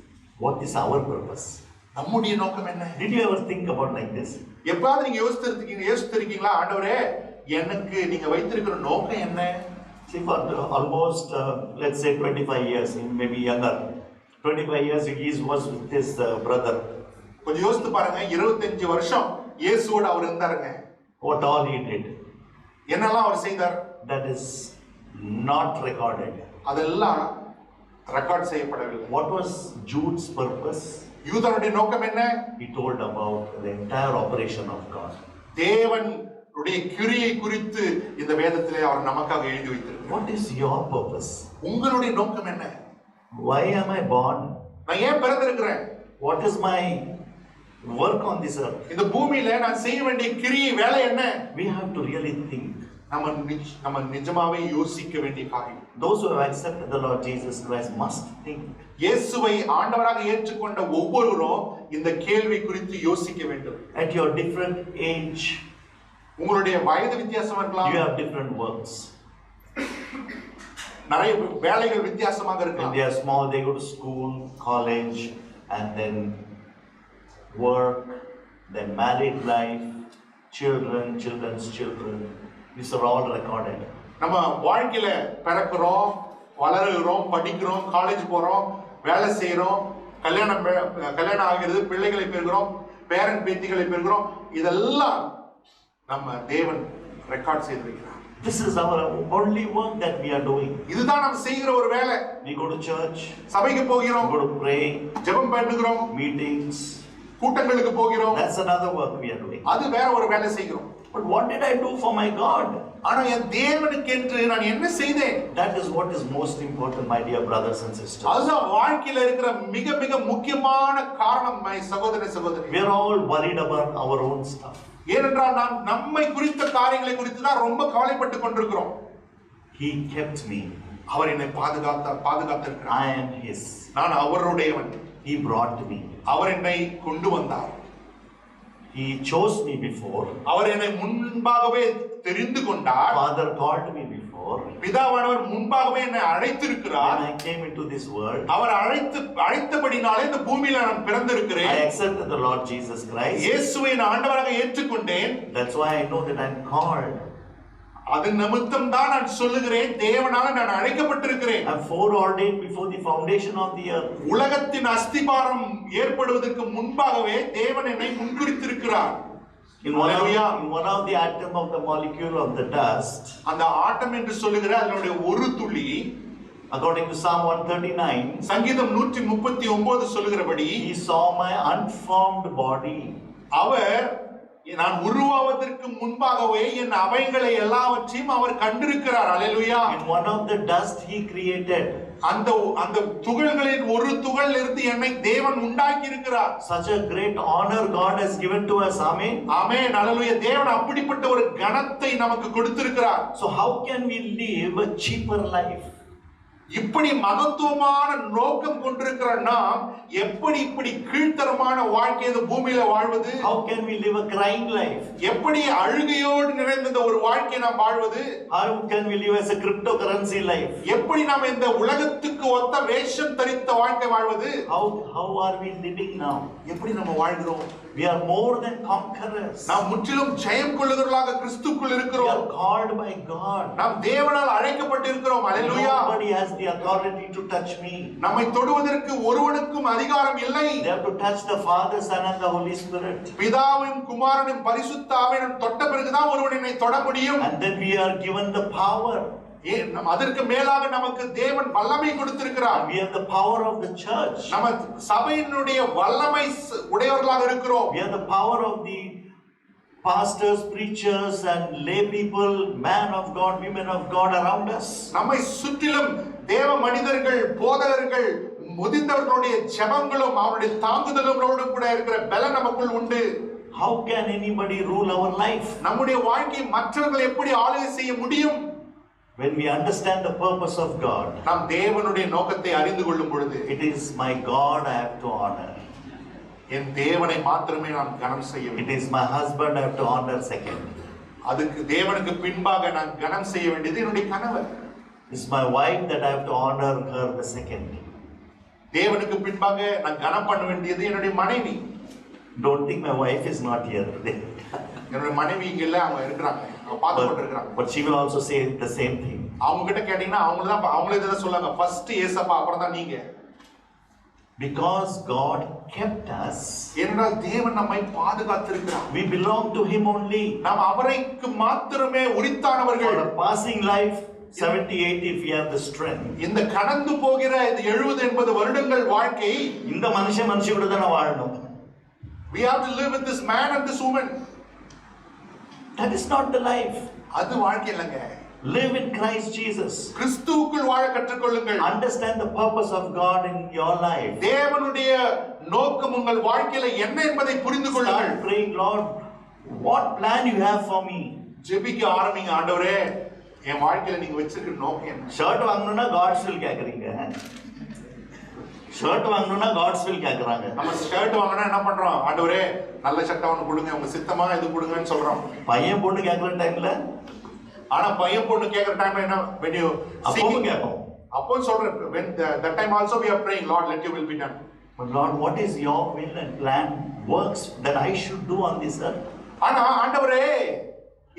What is our purpose? நம்முடைய நோக்கம் என்ன? Did you ever think about like this? எப்பாவது நீங்க யோசித்திருக்கீங்களா, ஆண்டவரே எனக்கு நீங்க வைத்திருக்கிற நோக்கம் என்ன? See, for almost let's say 25 years, maybe younger, 25 years he was with his brother. கொஞ்சம் யோசித்து பாருங்க, 25 வருஷம் இயேசுவோடு அவர் இருந்தாருங்க. What all he did, என்னெல்லாம் அவர் செய்தார்? that is not recorded. அதெல்லாம் ரெக்கார்ட் செய்யப்படவில்லை. What was Jude's purpose? யூதனுடைய நோக்கம் என்ன? He told about the entire operation of God. தேவனுடைய கிரியை குறித்து இந்த வேதத்திலே அவர் நமக்காக எழுதி வைத்திருக்கிறார். What is your purpose? உங்களுடைய நோக்கம் என்ன? Why am I born? நான் ஏன் பிறந்திருக்கிறேன்? What is my work on this earth? இந்த பூமியில நான் செய்ய வேண்டிய கிரியை வேலை என்ன? We have to really think. நம்ம நிஜமாவே யோசிக்க வேண்டிய காரியம். Those who have accepted the Lord Jesus Christ must think. இயேசுவை ஆண்டவராக ஏற்றுக்கொண்ட ஒவ்வொருவரும் இந்த கேள்வி குறித்து யோசிக்க வேண்டும். At your different age, உங்களுடைய வயது வித்தியாசமா இருக்கலாம். you have different works. நிறைய வேலைகள் வித்தியாசமாக When இருக்கலாம். they are small, they go to school, college, and then work, then married life, children's children. These are all recorded. நம்ம வாழ்க்கையில பிறக்கிறோம், வளருகிறோம், படிக்கிறோம், காலேஜ் போறோம், வேலை செய்யறோம், கல்யாணம் ஆகிறது, பிள்ளைகளை பெறுகிறோம், பேரன் பேத்திகளை பெறுகிறோம். இதெல்லாம் நம்ம தேவன் ரெக்கார்ட் செய்து வைக்கிறார். This is our only work that we are doing. இதுதான் நம்ம செய்கிற ஒரு வேலை. We go to church, சபைக்கு we போகிறோம், go to pray, ஜெபம் பண்ணுகிறோம், meetings. கூட்டங்களுக்கு போகிறோம். That's another work we are doing. அது வேற ஒரு வேலை செய்கிறோம். But what did I do for my God? ஆனா என் தேவனுக்கு என்று நான் என்ன செய்தேன்? That is what is most important, my dear brothers and sisters. அதுதான் வாழ்க்கையில இருக்கிற மிக மிக முக்கியமான காரணம், சகோதர சகோதரி. We are all worried about our own stuff. ஏனென்றால் நாம் நம்மை குறித்த காரியங்களை குறித்து தான் ரொம்ப கவலைப்பட்டு கொண்டிருக்கிறோம். He kept me. அவர் என்னை பாதுகாத்திருக்கிறார். I am his. நான் அவருடையவன். He brought me. அவர் என்னை கொண்டு வந்தார். He chose me before. அவர் என்னை முன்பாகவே தெரிந்து கொண்டார். Father called me before. பிதாவானவர் முன்பாகவே என்னை அழைத்திருக்கிறார். When I came into this world, அவர் அழைத்தபடினாலே இந்த பூமியில நான் பிறந்திருக்கிறேன். I accepted the Lord Jesus Christ. இயேசுவை நான் ஆண்டவராக ஏற்றுக்கொண்டேன். That's why I know that I'm called. அது நிமித்தம் தான் நான் சொல்லுகிறேன், தேவனால நான் அழைக்கப்பட்டிருக்கிறேன். I'm foreordained before the foundation of the earth. உலகத்தின் அஸ்திபாரம் ஏற்படுவதற்கு முன்பாகவே தேவன் என்னை முன்குறித்திருக்கிறார். In one of the atom of the molecule of the dust, அந்த ஆட்டம் என்று சொல்லுகிற அதனுடைய ஒரு துளி, according to Psalm 139, சங்கீதம் 139 சொல்லுகிறபடி, he saw my unformed body. அவர் நான் உருவாவதற்கு முன்பாகவே என் அவைகளை எல்லாவற்றையும் அவர் கண்டிருக்கிறார். அல்லேலூயா. In one of the dust he created. அந்த துகள்களின் ஒரு துகள் இருந்து என்னை தேவன் உண்டாக்கி இருக்கிறார். Such a great honor God has given to us. Amen. ஆமென். அல்லேலூயா. தேவன் அப்படிப்பட்ட ஒரு கனத்தை நமக்கு கொடுத்திருக்கிறார். So how can we live a cheaper life? இப்படி மகத்துவமான நோக்கம் கொண்டிருக்கிற நாம் எப்படி இப்படி கீழ்த்தரமான வாழ்க்கை இந்த பூமியில வாழ்வது? How can we live a crying life? எப்படி அழுகையோடு நிறைந்த ஒரு வாழ்க்கை நாம் வாழ்வது? How can we live as a cryptocurrency life? எப்படி நாம் இந்த உலகத்துக்கு ஒத்த வேஷம் தரித்த வாழ்க்கை வாழ்வது? How are we living now? எப்படி நம்ம வாழ்கிறோம்? We are more than conquerors. நாம் முற்றிலும் ஜெயம் கொள்ளுகிறவர்களாக கிறிஸ்துவுக்குள் We இருக்கிறோம். are called by God. நாம் தேவனால் அழைக்கப்பட்டிருக்கிறோம். அல்லேலூயா. Nobody has the authority to touch me. நம்மை தொடுவதற்கு ஒருவனுக்கும் அதிகாரம் இல்லை. They have to touch the Father, Son and the Holy Spirit. பிதாவும் குமாரனும் பரிசுத்த ஆவியும் தொட்ட பிறகுதான் ஒருவன் என்னை தொட முடியும். And then we are given the power. அதற்கு மேலாக நமக்கு தேவன் வல்லமை கொடுத்திருக்கிறார். We have the power of the church. நம்ம சபையினுடைய வல்லமை உடையவர்களாக இருக்கிறோம். We have the power of the pastors, preachers and lay people, man of God, women of God around us. நம்மை சுற்றிலும் தேவ மனிதர்கள், போதகர்கள், முதிர்ந்தவர்களுடைய ஜெபங்களும் அவருடைய தாங்குதலுங்களோடு கூட இருக்கிற பலம் நமக்குள் உண்டு. How can anybody rule our life? நம்முடைய வாழ்க்கையை மற்றவர்கள் எப்படி ஆளுகை செய்ய முடியும்? When we understand the purpose of God, நாம் தேவனுடைய நோக்கத்தை அறிந்து கொள்ளும் பொழுது, it is my God I have to honor. என் தேவனை மாத்திரமே நான் கனம் செய்ய It வேண்டும். is my husband I have to honor second. அதுக்கு தேவனுக்கு பின்பாக நான் கனம் செய்ய வேண்டியது என்னுடைய கணவர். It's my wife that I have to honor her the second. தேவனுக்கு பின்பாக நான் கனம் பண்ண வேண்டியது என்னுடைய மனைவி. Don't think my wife is not here today. என்னுடைய மனைவி இங்க இல்ல, அவங்க இருக்கிறாங்க, அவங்க பார்த்து கொண்டிருக்கிறாங்க. But she will also say the same thing. அவங்க கிட்ட கேட்டீங்கன்னா அவங்களே இதை சொல்லுவாங்க, ஃபர்ஸ்ட் ஏசப்பா அப்புறம் தான் நீங்க. Because God kept us, ஏனென்றால் தேவன் நம்மை பாதுகாத்திருக்கிறார். we belong to Him only. நாம் அவருக்கு மாத்திரமே For உரித்தானவர்கள். a passing life, 70, 80 if we have the strength. இந்த கடந்து போகிற இந்த 70, 80 வருடங்கள் வாழ்க்கை, இந்த மனுஷி கூட தான் வாழணும். we have to live with this man and this woman. That is not the life. அது வாழ்க்கை இல்லைங்க. Live in Christ Jesus. கிறிஸ்துவுக்குள் வாழ கற்றுக்கொள்ளுங்கள். Understand the purpose of God in your life. தேவனுடைய நோக்கம் உங்கள் வாழ்க்கையில என்ன என்பதை புரிந்து கொள்ளுங்கள். Start praying, Lord, what plan you have for me? ஜெபிக்க ஆரம்பிங்க. ஆண்டவரே, என் வாழ்க்கையில நீங்க வச்சிருக்கிற நோக்கம் என்ன? ஷர்ட் வாங்கணும்னா காட்ஸ் வில் கேக்குறீங்க. ஷர்ட் வாங்கணும்னா காட்ஸ் வில் கேக்குறாங்க. நம்ம ஷர்ட் வாங்கினா என்ன பண்றோம்? ஆண்டவரே, நல்ல சட்டை ஒன்று கொடுங்க, உங்க சித்தமா இது கொடுங்கன்னு சொல்றோம். பையன் பொண்ணு கேக்குற டைம்ல, ஆனா பையன் பொண்ணு கேக்குற டைம்ல என்ன? when you அப்பவும் கேட்போம். அப்போ சொல்றேன், when that time also we are praying, Lord, let your will be done. But Lord, what is your will and plan works that I should do on this earth? ஆனா ஆண்டவரே,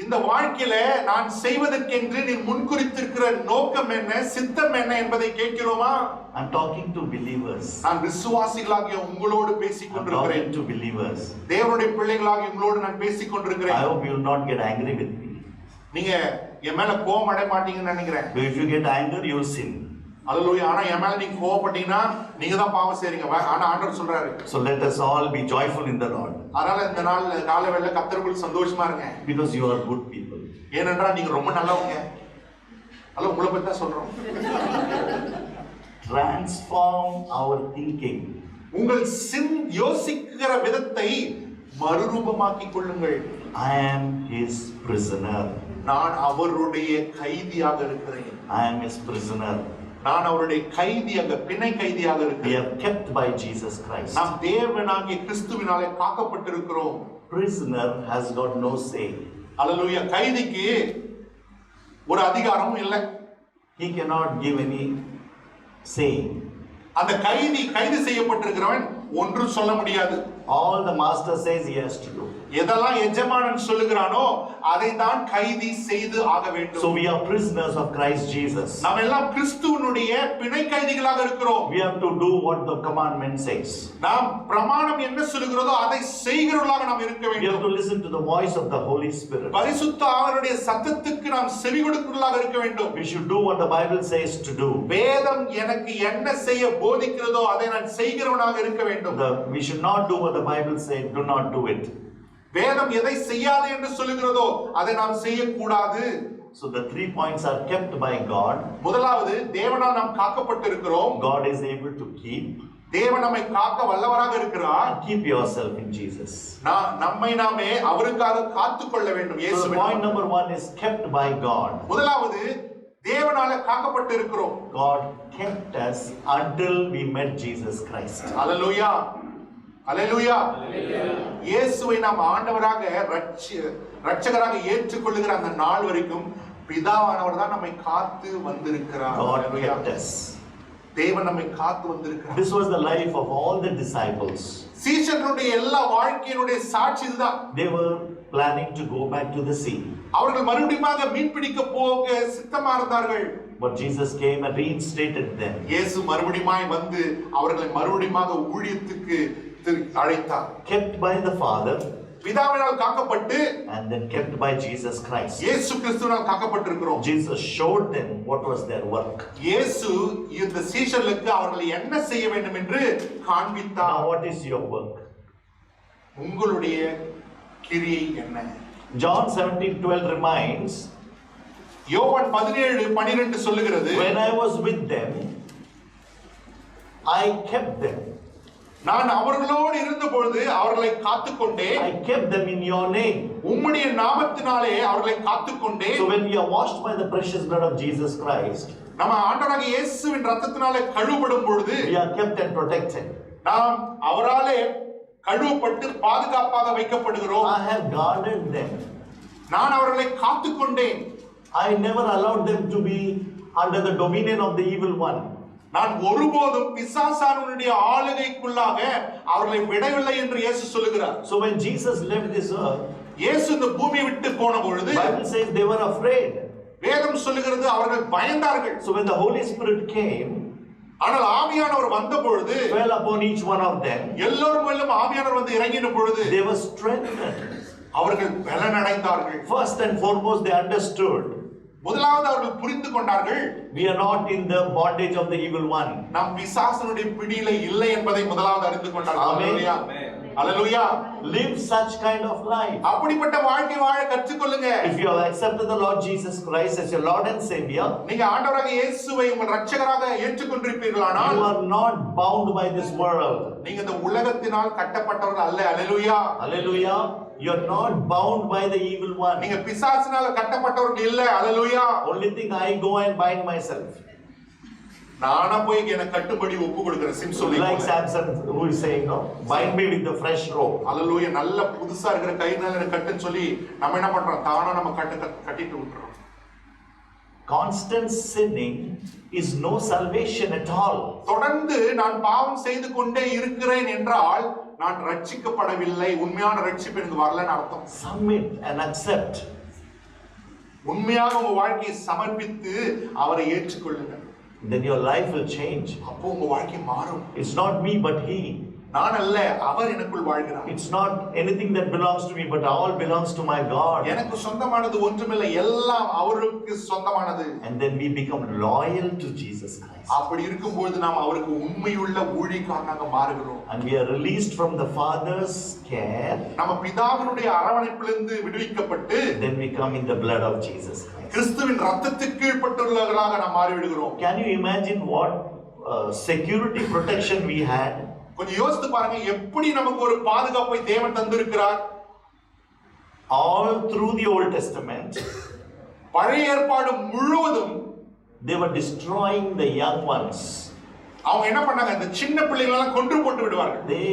இந்த வாழ்க்கையில நான் செய்வதற்கென்று நீ முன்குறித்திருக்கிற நோக்கம் என்ன, சித்தம் என்ன என்பதை கேட்கிறோமா? I'm talking to believers. நான் விசுவாசிகளாகிய உங்களோடு பேசிக் I'm கொண்டிருக்கிறேன். talking to believers. தேவனுடைய பிள்ளைகளாகிய உங்களோடு நான் பேசிக் I கொண்டிருக்கிறேன். hope you will not get angry with me. நீங்க என் மேல கோபம் அடைய மாட்டீங்கன்னு நினைக்கிறேன். But if you get anger, you will sin. அல்லேலூயா. ஆனா என் மேல நீங்க கோபப்பட்டீங்கன்னா நீங்க தான் பாவம் செய்றீங்க. ஆனா ஆண்டவர் சொல்றாரு, So let us all be joyful in the Lord. அதனால இந்த நாள் காலைவேளை கர்த்தருக்குள் சந்தோஷமா இருங்க. Because you are good people. ஏனென்றால் நீங்க ரொம்ப நல்லவங்க. அல்ல உங்களை பத்தி தான் சொல்றோம். Transform our thinking. உங்கள் யோசிக்கிற விதத்தை மறுரூபமாக்கிக் கொள்ளுங்கள். I am His prisoner. நான் அவருடைய கைதியாக இருக்கிறேன். I am His prisoner. நான் அவருடைய கைதியாக, பிணை கைதியாக We இருக்கிறேன். are kept by Jesus Christ. நாம் தேவனாகிய கிறிஸ்துவினாலே காக்கப்பட்டிருக்கிறோம். Prisoner has got no say. அல்லேலூயா. கைதிக்கு ஒரு அதிகாரமும் இல்லை. He cannot give any say. அந்த கைது செய்யப்பட்டிருக்கிறவன் ஒன்றும் சொல்ல முடியாது. All the master says he has to do. எதெல்லாம் எஜமானன் சொல்லுகிறானோ அதை தான் கைதி செய்து ஆக வேண்டும். So we are prisoners of Christ Jesus. நாம் எல்லாம் கிறிஸ்துவினுடைய பிணை கைதிகளாக இருக்கிறோம். We have to do what the commandment says. நாம் பிரமாணம் என்ன சொல்லுகிறதோ அதை செய்கிறவர்களாக நாம் இருக்க We have வேண்டும். to listen to the voice of the Holy Spirit. பரிசுத்த ஆவியுடைய சத்தத்துக்கு நாம் செவி கொடுக்கிறவர்களாக இருக்க வேண்டும். We should do what the Bible says to do. வேதம் எனக்கு என்ன செய்ய போதிக்கிறதோ அதை நான் செய்கிறவனாக இருக்க வேண்டும். We should not do what the Bible says, do not do it. வேதம் எதை செய்யாது என்று சொல்லுகிறதோ அதை நாம் செய்யக்கூடாது. So the 3 points are kept by God. முதலாவது, தேவனால் நாம் காக்கப்பட்டிருக்கிறோம். God is able to keep. தேவன் நம்மை காக்க வல்லவராக இருக்கிறார். Keep yourself in Jesus. நம்மை நாமே அவருக்காக காத்துக்கொள்ள வேண்டும். So point number 1 is kept by God. முதலாவது, தேவனால காக்கப்பட்டு இருக்கிறோம். God kept us until we met Jesus Christ. அல்லேலூயா, அல்லேலூயா. இயேசுவை நாம் ஆண்டவராக இரட்சகராக ஏற்றுக்கொள்ளுகிற அந்த நாள் வரைக்கும் பிதாவானவர் தான் நம்மை காத்து வந்திருக்கிறார். God அல்லேலூயா. kept us. தேவன் நம்மை காத்து வந்திருக்கிறார். This was the life of all the disciples. சீஷர்களுடைய எல்லா வாழ்க்கையினுடைய சாட்சி இதுதான். They were planning to go back to the sea. அவர்கள் மறுபடியும் மீன் பிடிக்க போக சித்தமா இருந்தார்கள். But Jesus came and reinstated them. இயேசு மறுபடியும் வந்து அவர்களை மறுபடியும் ஊழியத்துக்கு அழைத்தார். Kept by the Father பிதாவினால் காக்கப்பட்டு and then kept by Jesus Christ. இயேசு கிறிஸ்துவினால் காக்கப்பட்டிருக்கிறோம். Jesus showed them what was their work. இயேசு இந்த சீஷர்களுக்கு அவர்கள் என்ன செய்ய வேண்டும் என்று காண்பித்தார். Now what is your work? உங்களுடைய கிரியை என்ன? John 17:12 reminds, யோவான் 17:12 சொல்லுகிறது, when I was with them, I kept them. நான் அவர்களோடு இருந்த பொழுது அவர்களை காத்துக்கொண்டேன். I kept them in your name. உம்முடைய நாமத்தினாலே அவர்களை காத்துக்கொண்டேன். So when we are washed by the precious blood of Jesus Christ, நம்ம ஆண்டவராகிய இயேசுவின் இரத்தத்தினாலே கழுவப்படும் பொழுது we are kept and protected. நாம் அவராலே கழுவப்பட்டு பாதுகாப்பாக வைக்கப்படுகிறோம். I have guarded them. நான் அவர்களை காத்துக்கொண்டேன். I never allowed them to be under the dominion of the evil one. நான் ஒருபோதும் பிசாசானுடைய ஆளுகைக்குள்ளாக அவர்களை விடவில்லை என்று இயேசு சொல்லுகிறார். So when Jesus left this earth, இயேசு இந்த பூமியை விட்டு போன பொழுது Bible says they were afraid. வேதம் சொல்லுகிறது அவர்கள் பயந்தார்கள். So when the Holy Spirit came, ஆனால் ஆவியானவர் வந்த பொழுது fell upon each one of them, எல்லோரும் மேலும் ஆவியானவர் வந்து இறங்கின பொழுது they were strengthened. அவர்கள் பலனடைந்தார்கள். First and foremost, they understood, முதலாவது அவர்கள் புரிந்து கொண்டார்கள், we are not in the bondage of the evil one. நாம் பிசாசனுடைய பிடியில இல்லை என்பதை முதலாவது அறிந்து கொண்டார்கள். அல்லேலூயா, அல்லேலூயா. Live such kind of life. அப்படிப்பட்ட வாழ்க்கை வாழ கற்றுக்கொள்ளுங்க. If you have accepted the Lord Jesus Christ as your Lord and Savior, நீங்க ஆண்டவராக இயேசுவை உங்கள் இரட்சகராக ஏற்றுக்கொண்டிருப்பீர்களானால், you are not bound by this world. நீங்க இந்த உலகத்தினால் கட்டப்பட்டவர்கள் அல்ல. அல்லேலூயா, Hallelujah. You are not bound by the evil one. நீங்க பிசாசினால கட்டப்பட்டவர்கள் இல்ல. அல்லேலூயா. Only thing I go and bind myself. நானா போய் எனக்கு கட்டுப்படி ஒப்பு கொடுக்கிறேன். Samson Like Samson who is saying, no, bind me with the fresh rope. அல்லேலூயா. நல்ல புதுசா இருக்கிற கயிறுனால எனக்கு கட்டுன்னு சொல்லி நம்ம என்ன பண்றோம்? தானா நம்ம கட்டிட்டு விட்டுறோம். Constant sinning is no salvation at all. தொடர்ந்து நான் பாவம் செய்து கொண்டே இருக்கிறேன் என்றால் நான் ரட்சிக்கப்படவில்லை, உண்மையான ரட்சிப்பு எனக்கு வரலன்னு அர்த்தம். Submit and accept. உண்மையாக உங்க வாழ்க்கையை சமர்ப்பித்து அவரை ஏற்றுக்கொள்ளுங்கள். Then your life will change. அப்போ உங்க வாழ்க்கை மாறும். It's not me but He. நான் அல்ல, அவர் எனக்குள் வாழ்கிறார். It's not anything that belongs to me but all belongs to my God. எனக்கு சொந்தமானது ஒன்றுமில்லை, எல்லாம் அவருக்கு சொந்தமானது. And then we become loyal to Jesus Christ. அப்படி இருக்கும்போது நாம் அவருக்கு உண்மையுள்ள ஊழியக்காரனாக மாறுகிறோம். And we are released from the Father's care. நம்ம பிதாவினுடைய அரவணைப்பிலிருந்து விடுவிக்கப்பட்டு Then we come in the blood of Jesus Christ. கிறிஸ்துவின் இரத்தத்துக்கு கீழ்ப்பட்டவர்களாக நாம் மாறிவிடுகிறோம். Can you imagine what security protection we had? கொஞ்சம் யோசித்து பாருங்க, எப்படி நமக்கு ஒரு பாதுகாப்பை தேவன் தந்திருக்கிறார். All through the Old Testament, பழைய ஏற்பாடு முழுவதும் they were destroying the young ones. அவங்க என்ன பண்ணாங்க? இந்த சின்ன பிள்ளைகளை எல்லாம் கொன்று போட்டு விடுவார்கள். They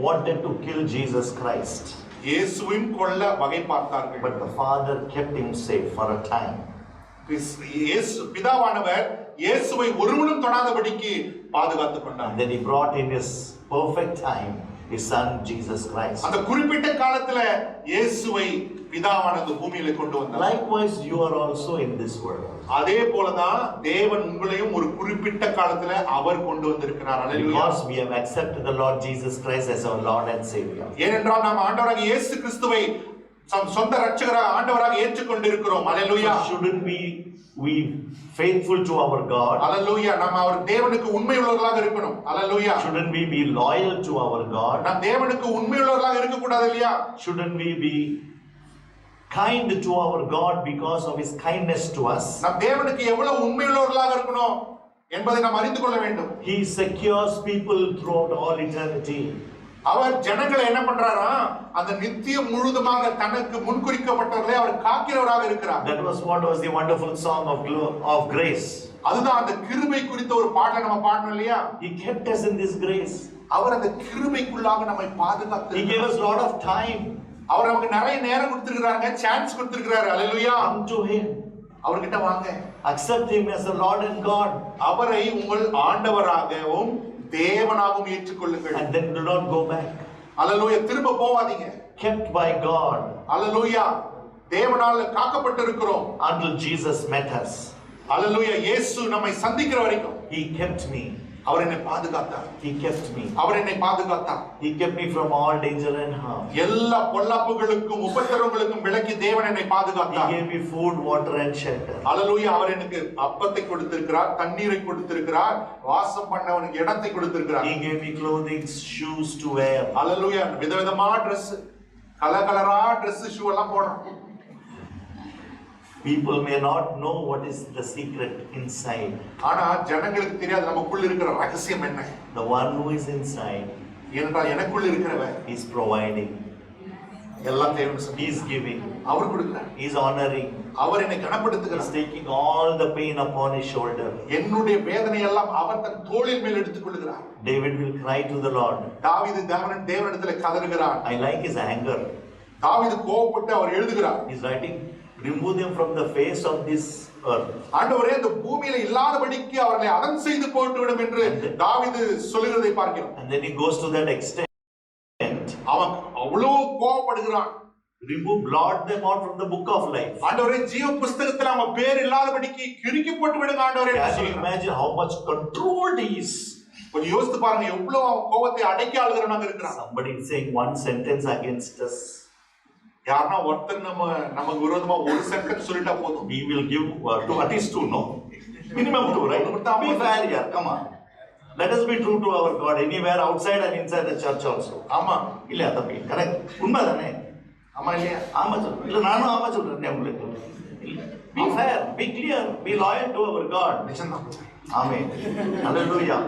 wanted to kill Jesus Christ. இயேசுவையும் கொல்ல வகை பார்த்தார்கள். But the Father kept him safe for a time. பிதாவானவர் இயேசுவை ஒருவனும் தொடாதபடிக்கு பாதுகாத்துக் கொண்டார். And then he brought in his perfect time his son Jesus Christ. அந்த குறிப்பிட்ட காலத்துல இயேசுவை பிதாவானது பூமியில கொண்டு வந்தார். Likewise you are also in this world. அதே போலதான் தேவன் உங்களையும் ஒரு குறிப்பிட்ட காலத்துல அவர் கொண்டு வந்திருக்கிறார். அல்லேலூயா. Because we have accepted the Lord Jesus Christ as our Lord and Savior. ஏனென்றால் நாம் ஆண்டவராகிய இயேசு கிறிஸ்துவை சொந்த இரட்சகராக ஆண்டவராக ஏற்றுக்கொண்டிருக்கிறோம். அல்லேலூயா. Shouldn't we faithful to our God? அல்லேலூயா. நாம் அவர் தேவனுக்கு உண்மையுள்ளவர்களாக இருக்கணும். அல்லேலூயா. Shouldn't we be loyal to our God? நாம் தேவனுக்கு உண்மையுள்ளவர்களாக இருக்க கூடாது இல்லையா? Shouldn't we be kind to our God because of his kindness to us? நாம் தேவனுக்கு எவ்வளவு உண்மையுள்ளவர்களாக இருக்கணும் என்பதை நாம் அறிந்து கொள்ள வேண்டும். He secures people throughout all eternity. அவர் ஜனங்களை என்ன பண்றாரா, அந்த நித்தியம் முழுதுமாக தனக்கு முன்குறிக்கப்பட்டவர்களை அவர் காக்கிறவராக இருக்கிறார். That was what was the wonderful song of grace. அதுதான் அந்த கிருபை குறித்த ஒரு பாடலை நம்ம பாடணும் இல்லையா? He kept us in this grace. அவர் அந்த கிருபைக்குள்ளாக நம்மை பாதுகாத்து, He gave us a lot of time. அவர் நமக்கு நிறைய நேரம் கொடுத்திருக்காருங்க, சான்ஸ் கொடுத்திருக்காரு. அல்லேலூயா. Come to him. அவர்கிட்ட வாங்க. Accept him as the Lord and God. அவரை உங்கள் ஆண்டவராகவும் தேவனாகவும் ஏற்றுக்கொள்ளுங்கள். And then do not go back. அல்லேலூயா. திரும்ப போவாதீங்க. Kept by God. அல்லேலூயா. தேவனால காக்கப்பட்டிருக்கிறோம். Until Jesus met us. அல்லேலூயா. இயேசு நம்மை சந்திக்கிற வரைக்கும் He kept me. அவர் என்னை பாதுகாத்தார். He kept me. அவர் என்னை பாதுகாத்தார். He kept me from all danger and harm. எல்லா பொல்லாப்புகளுக்கும் உபத்திரவங்களுக்கும் விலக்கி தேவன் என்னை He பாதுகாத்தார். gave me food, water and shelter. அல்லேலூயா. அவர் எனக்கு அப்பத்தை கொடுத்திருக்கிறார், தண்ணீரை கொடுத்திருக்கிறார், வாசம் பண்ணவனுக்கு இடத்தை கொடுத்திருக்கிறார். He gave me clothing, shoes to wear. அல்லேலூயா. விதவிதமா Dress, கலரா Dress, ஷூ எல்லாம் போடுறோம். People may not know what is the secret inside. ஆனா ஜனங்களுக்கு தெரியாது நமக்குள்ள இருக்கிற ரகசியம் என்ன. The one who is inside ஏனென்றால் எனக்குள்ள இருக்கிறவர் is providing. எல்லாம் தேவன் He is giving. அவர் கொடுக்கிறார். He is honoring. அவர் என்னை He is கனப்படுத்துகிறார். taking all the pain upon his shoulder. என்னுடைய வேதனை எல்லாம் அவர் தன் தோளின் மேல் எடுத்துக் கொள்கிறார். David will cry to the Lord. தாவீது தேவனிடத்தில் கதறுகிறார். I like his anger. தாவீது கோபப்பட்டு அவர் எழுதுகிறார். He is writing, remove them from the face of this earth. ஆண்டவரே, இந்த பூமியில இல்லாதபடிக்கு அவர்களை அதம் செய்து போட்டு விடும் என்று தாவீது சொல்லுகிறதை பார்க்கிறோம். And then he goes to that extent. அவன் அவ்வளவு கோபப்படுகிறான். Remove, blot them out from the book of life. ஆண்டவரே, ஜீவ புஸ்தகத்தில் அவன் பேர் இல்லாதபடிக்கு கிறுக்கி போட்டு விடுங்க ஆண்டவரே. Can you imagine how much controlled he is? கொஞ்சம் யோசித்து பாருங்க, எவ்வளவு அவன் கோபத்தை அடக்கி ஆளுகிறவனாக இருக்கிறான். Somebody saying one sentence against us, யாருன்னா ஒருத்தர் நமக்கு விரோதமா ஒரு சென்டென்ஸ் சொல்லிட்டா போதும். we will give to at least two, no? Minimum two, right? Be fair here, come on. Let us be true to our God anywhere outside and inside the church also. ஆமா இல்லையா தம்பி? Correct, உண்மைதானே? ஆமா இல்லையா? ஆமா சொல்றேன். இல்ல நானும் ஆமா சொல்றேன் உங்களுக்கு. Be fair, be clear, be loyal to our God. நிஜம்தான். Amen. Hallelujah.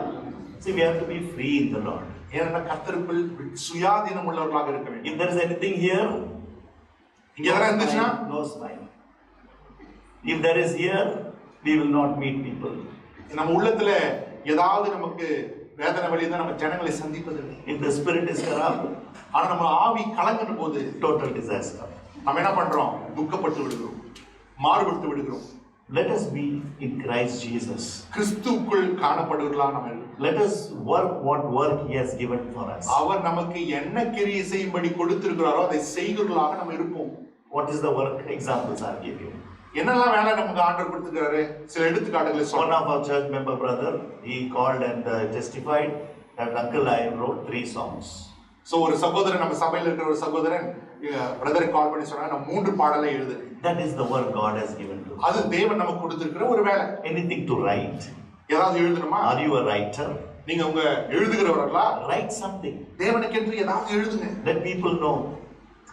See, we have to be free in the Lord. ஏன்னா கர்த்தருக்குள் சுயாதீனம் உள்ளவர்களாக இருக்க வேண்டும். If there is anything here, இங்க எதனா இருந்துச்சுன்னா no smile. If there is here, we will not meet people. நம்ம உள்ளத்துல ஏதாவது நமக்கு வேதனை வலிதான் நம்ம ஜனங்களை சந்திப்பதில்லை. If the spirit is corrupt, ஆனா நம்ம ஆவி கலங்கின போது total disaster. நம்ம என்ன பண்றோம்? துக்கப்பட்டு விடுகிறோம், மாறுபட்டு விடுகிறோம். Let us be in Christ Jesus. கிறிஸ்துவுக்குள் காணப்படுவர்களாக நம்ம இருக்கோம். Let us work what work He has given for us. அவர் நமக்கு என்ன கிரியை செய்யும்படி கொடுத்திருக்கிறாரோ அதை செய்கிறவர்களாக நம்ம இருப்போம். What is the work? Examples I'll give you. என்னெல்லாம் வேலை நமக்கு ஆண்டவர் கொடுத்திருக்கிறாரு? சில எடுத்துக்காட்டுகளை One சொல்றேன். of our church member brother, he called and testified that uncle I wrote 3 songs. So ஒரு சகோதரன், நம்ம சபையில இருக்கிற ஒரு சகோதரன் பிரதரை கால் பண்ணி சொன்னாங்க, நான் 3 பாடலை எழுதுறேன். That is the work God has given to us. அது தேவன் நமக்கு கொடுத்திருக்கிற ஒரு வேலை. Anything to write? ஏதாவது எழுதணுமா? Are you a writer? நீங்க உங்க எழுதுகிறவர்களா? Write something. தேவனுக்கென்று ஏதாவது எழுதுங்க. Let people know.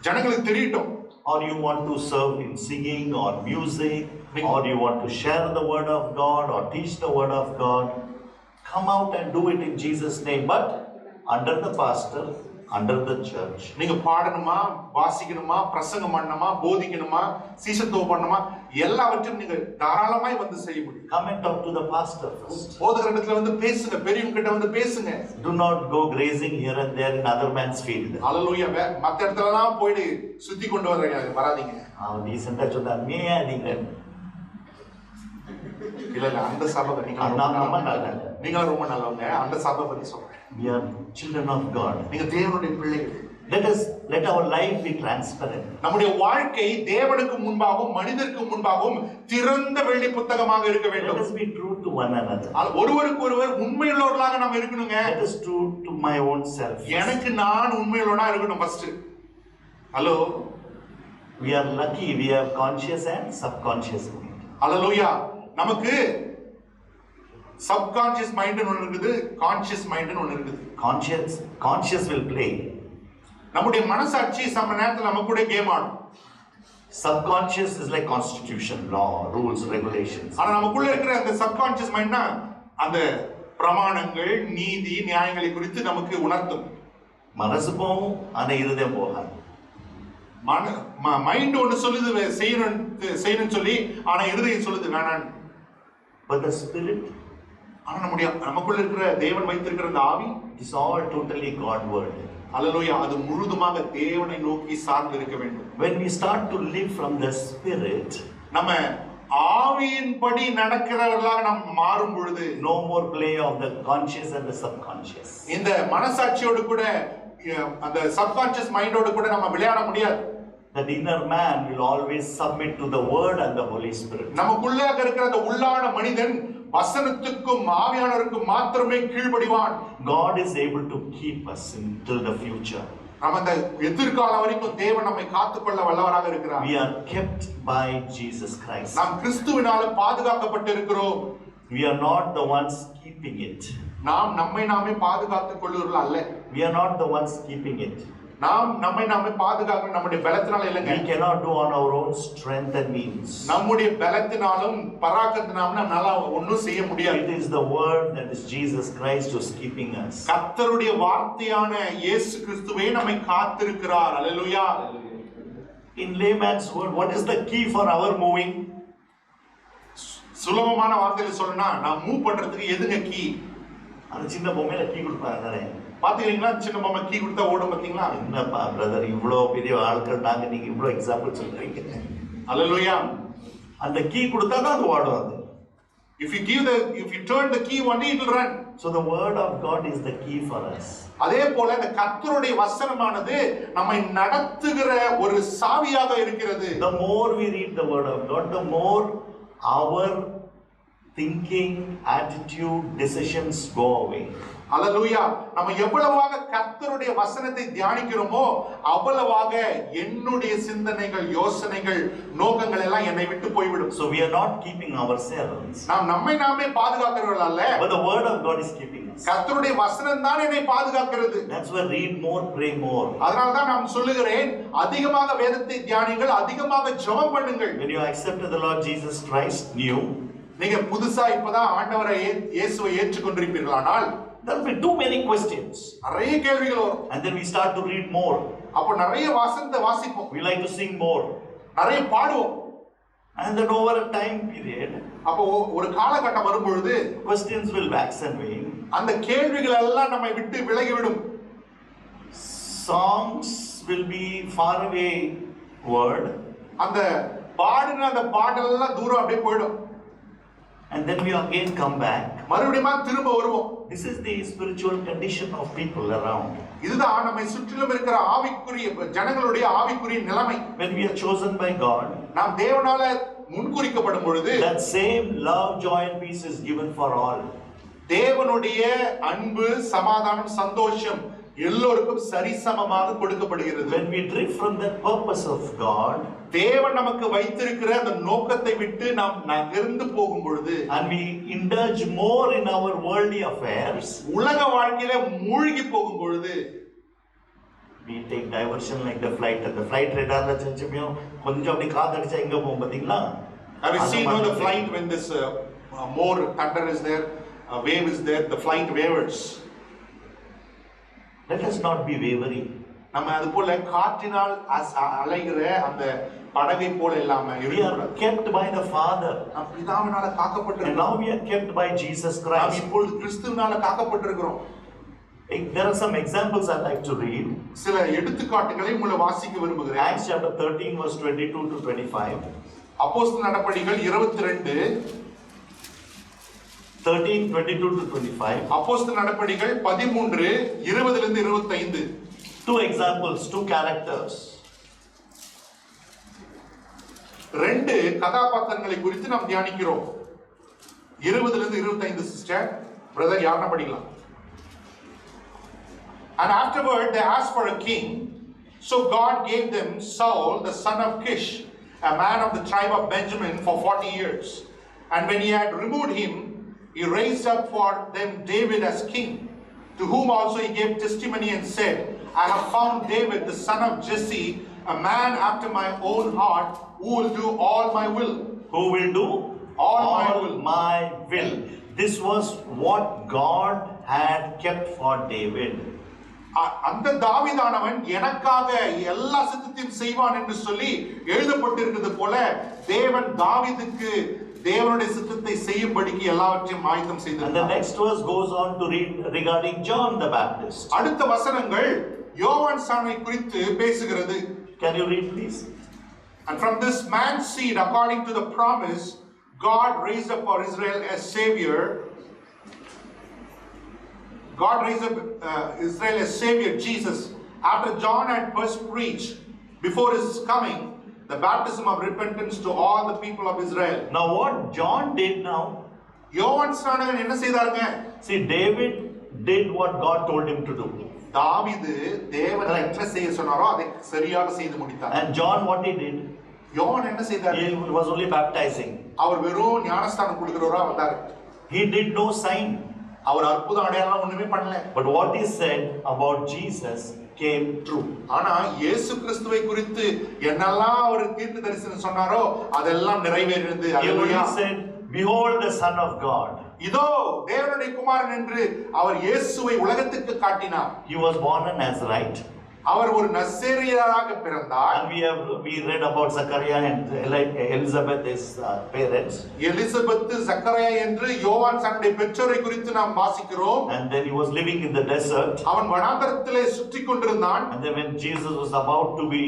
ஜனங்களுக்கு தெரியட்டும். Or you want to serve in singing or music, or you want to share the word of God or teach the word of God, come out and do it in Jesus' name, but under the pastor, under the church. நீங்க பாடணுமா, வாசிக்கணுமா, பிரசங்கம் பண்ணணுமா, போதிக்கணுமா, சீஷத்துவம் பண்ணணுமா, எல்லாவற்றையும் நீங்க தாராளமாய் வந்து செய்ய முடியும். Come and talk to the pastor first. போதகர் இடத்துல வந்து பேசுங்க, பெரியவங்க கிட்ட வந்து பேசுங்க. Do not go grazing here and there in other man's field. ஹalleluya. மத்த இடத்துலலாம் போய் சுத்தி கொண்டு வராதீங்க. டீசெண்டா சொன்னா நீங்க இல்ல அந்த சபை நீங்க ரொம்ப நல்லவங்க. அந்த சபை பத்தி சொல்றேன். We are children of God. நீங்க தேவனுடைய பிள்ளைகள். Let our life be transparent. நம்முடைய வாழ்க்கை தேவனுக்கு முன்பாகவும் மனிதருக்கு முன்பாகவும் திறந்த வெள்ளி புத்தகமாக இருக்க வேண்டும். Let us be true to one another. ஒருவருக்கு ஒருவர் உண்மையுள்ளவர்களாக நாம் இருக்கணுங்க. Let us true to my own self. எனக்கு நான் உண்மையுள்ளவனா இருக்கணும் first. Hello. We are lucky we have conscious and subconscious mind. ஹalleluya. நமக்கு சப்கான்ஷியஸ் மைண்ட் ஒன்னு இருக்குது, கான்ஷியஸ் மைண்ட் ஒன்னு இருக்குது. Conscious will play. நம்முடைய மனசாட்சி சம நேரத்துல நம்ம கூட கேம் ஆடும். Subconscious is like constitution, law, rules, regulations. ஆனா நமக்குள்ள இருக்கிற அந்த சப்கான்ஷியஸ் மைண்ட்னா அந்த பிரமாணங்கள், நீதி, நியாயங்களை குறித்து நமக்கு உணர்த்தும். மனசு போகும் ஆனா இருதயம் போகாது. மைண்ட் ஒண்ணு சொல்லுது செய்யணும்னு சொல்லி, ஆனா இருதயம் சொல்லுது வேணான்னு. But the spirit, ஆனா நம்முடைய நமக்குள்ள இருக்கிற தேவன் வைத்திருக்கிற அந்த ஆவி is all totally Godward. அல்லேலூயா, அது முழுதுமாக தேவனை நோக்கி சார்ந்து இருக்க வேண்டும். When we start to live from the spirit, நம்ம ஆவியின்படி நடக்கிறவர்களாக நாம் மாறும் பொழுது, no more play of the conscious and the subconscious. இந்த மனசாட்சியோடு கூட அந்த சப்கான்ஷியஸ் மைண்டோடு கூட நம்ம விளையாட முடியாது. That inner man will always submit to the word and the Holy Spirit. நமக்குள்ள இருக்கிற அந்த உள்ளான மனிதன் வசனத்துக்கும் ஆவியானவருக்கும் மாத்திரமே கீழ்ப்படிவான். God is able to keep us until the future. நம்ம அந்த எதிர்காலம் வரைக்கும் தேவன் நம்மை காத்துக்கொள்ள வல்லவராக இருக்கிறார். We are kept by Jesus Christ. நாம் கிறிஸ்துவினால பாதுகாக்கப்பட்டிருக்கிறோம். We are not the ones keeping it. நாம் நம்மை நாமே பாதுகாத்துக் கொள்ளுவர்கள் அல்ல. We are not the ones keeping it. நாம் நம்மை நாமே பாதுகாக்க நம்முடைய பலத்தினால இல்லைங்க. We cannot do on our own strength and means. நம்முடைய பலத்தினாலும் பராக்கிரமத்தினாலும் நம்மால ஒண்ணும் செய்ய முடியாது. It is the word, that is Jesus Christ, who is keeping us. கர்த்தருடைய வார்த்தையான இயேசு கிறிஸ்துவே நம்மை காத்திருக்கிறார். அல்லேலூயா. In layman's word, what is the key for our moving? சுலபமான வார்த்தையில சொல்லணும்னா, நான் மூவ் பண்றதுக்கு எதுங்க கீ? அந்த சின்ன பொம்மையில கீ கொடுப்பாங்க. பாத்தீங்களா, சின்ன பொம்மை கீ கொடுத்தா ஓடும் பாத்தீங்களா? என்னப்பா பிரதர், இவ்வளவு பெரிய ஆட்கள் நாங்க, நீங்க இவ்வளவு எக்ஸாம்பிள் சொல்றீங்க. அல்லேலூயா. அந்த கீ கொடுத்தா தான் அது ஓடும். அது if you turn the key one day it will run. So the word of God is the key for us. அதே போல இந்த கர்த்தருடைய வசனமானது நம்மை நடத்துகிற ஒரு சாவியாக இருக்கிறது. The more we read the word of God, the more our thinking, attitude, decisions go away. அல்லேலூயா. நம்ம எவ்வளவாக கர்த்தருடைய வசனத்தை தியானிக்கிறோமோ அவ்வளவாக என்னுடைய சிந்தனைகள், யோசனைகள், நோக்கங்கள் எல்லாம் என்னை விட்டு போய்விடும். So we are not keeping ourselves. நாம் நம்மை நாமே பாதுகாக்கிறவர்கள் அல்ல. But the word of God is keeping us. கர்த்தருடைய வசனம் தான் என்னை பாதுகாக்கிறது. That's why read more, pray more. அதனால தான் நான் சொல்லுகிறேன், அதிகமாக வேதத்தை தியானிங்கள், அதிகமாக ஜெபம் பண்ணுங்கள். When you accepted the Lord Jesus Christ new, நீங்க புதுசா இப்பதான் ஆண்டவரை இயேசுவை ஏற்றுக்கொண்டிருப்பீர்களானால் there will be too many questions. நிறைய கேள்விகள் வரும். And then we start to read more. அப்ப நிறைய வசனத்தை வாசிப்போம். We like to sing more. நிறைய பாடுவோம். And then over a time period, அப்போ ஒரு காலகட்டம் வரும் பொழுது questions will wax and wane. அந்த கேள்விகள் எல்லாம் நம்மை விட்டு விலகிவிடும். Songs will be far away word. அந்த பாடுன அந்த பாடெல்லாம் தூரம் அப்படியே போயிடும். And then we again come back. மறுபடியும் திரும்ப வருவோம். This is the spiritual condition of people around. இதுதான் நம்மை சுற்றிலும் இருக்கிற ஆவிக்குரிய ஜனங்களுடைய ஆவிக்குரிய நிலைமை. When we are chosen by God, நாம் தேவனால முன்குறிக்கப்படும் பொழுது that same love, joy and peace is given for all. தேவனுடைய அன்பு, சமாதானம், சந்தோஷம் எல்லோருக்கும் சரிசமமாக கொடுக்கப்படுகிறது. When we drift from the purpose of God, தேவன் நமக்கு வைத்திருக்கிற அந்த நோக்கத்தை விட்டு நாம் நகர்ந்து போகும் பொழுது, and we indulge more in our worldly affairs, உலக வாழ்க்கையில மூழ்கி போகும் பொழுது, we take diversion like the flight. The flight radarல செஞ்சோம், கொஞ்சம் அப்படி காத்தடிச்சா எங்க போகும் பாத்தீங்களா? Have you seen the flight when this more thunder is there, wave is there, the flight wavers? Let us not be wavering. நம்ம அது போல காற்றினால் அலைகிற அந்த படகை போல இல்லாம We are kept by the Father. நாம் பிதாவினால And காக்கப்பட்டிருக்கிறோம். now we are kept by Jesus நாம் Christ. இப்பொழுது கிறிஸ்துவினால காக்கப்பட்டிருக்கிறோம். There are some examples I'd like to read. சில எடுத்துக்காட்டுகளை உங்களை வாசிக்க விரும்புகிறேன். Acts chapter 13 verse 22 to 25. அப்போஸ்தலர் நடபடிகள் 22 13:22 to 25. அப்போஸ்தலர் நடபடிகள் 13 20 லிருந்து 25. Two examples, two characters. ரெண்டு கதாபாத்திரங்களை குறித்து நாம் தியானிக்கிறோம். 20 லிருந்து 25 சிஸ்டர் பிரதர் யாரன படிக்கலாம். And afterward they asked for a king, so God gave them Saul the son of Kish, a man of the tribe of Benjamin, for 40 years. And when he had removed him, he raised up for them David as king, to whom also he gave testimony and said, I have found David the son of Jesse, a man after my own heart, who will do all my will. Who will do all my will. My will. This was what God had kept for David. அந்த தாவீதானவன் எனக்காக எல்லா சித்தத்தையும் செய்வான் என்று சொல்லி எழுதப்பட்டிருக்கிறது போல தேவன் தாவீதுக்கு தேவனுடைய சித்தத்தை செய்யும்படிக்கு எல்லாவற்றையும் ஆயத்தம் And the செய்தார். next verse goes on to read regarding John the Baptist. அடுத்த வசனங்கள் யோவான் சானை குறித்து பேசுகிறது. Can you read please? And from this man's seed, according to the promise, God raised up for Israel a savior. God raised up Israel a savior, Jesus. After John had first preached before his coming, the baptism of repentance to all the people of Israel. Now what John did now, யோவான் ஸ்நானகன் என்ன செய்தாருங்க? see David did what God told him to do. தாவீது தேவன் என்ன செய்ய சொன்னாரோ அதை சரியாக செய்து முடித்தார். And John what he did? யோவான் என்ன செய்தார்? He was only baptizing. அவர் வெறும் ஞானஸ்தானம் கொடுக்கிறவரா வந்தார். He did no sign. அவர் அற்புத அடையாளம் ஒண்ணுமே பண்ணல. But what he said about Jesus came true. ஆனா இயேசு கிறிஸ்துவை குறித்து என்னெல்லாம் அவர் தீர்க்க தரிசனம் சொன்னாரோ அதெல்லாம் நிறைவேறினது. He only hallelujah. said, behold the Son of God. இதோ தேவனுடைய குமாரன் என்று அவர் இயேசுவை உலகத்துக்கு காட்டினார். He was born a Nazarite. அவர் ஒரு நசரேயராக பிறந்தார். And we read about Zachariah and Elizabeth, his parents. Elizabeth Zechariah என்று யோவான் தன்னுடைய பெற்றோரை குறித்து நாம் வாசிக்கிறோம். And then he was living in the desert. அவன் வனாந்தரத்திலே சுற்றிக் கொண்டிருந்தான். And then when Jesus was about to be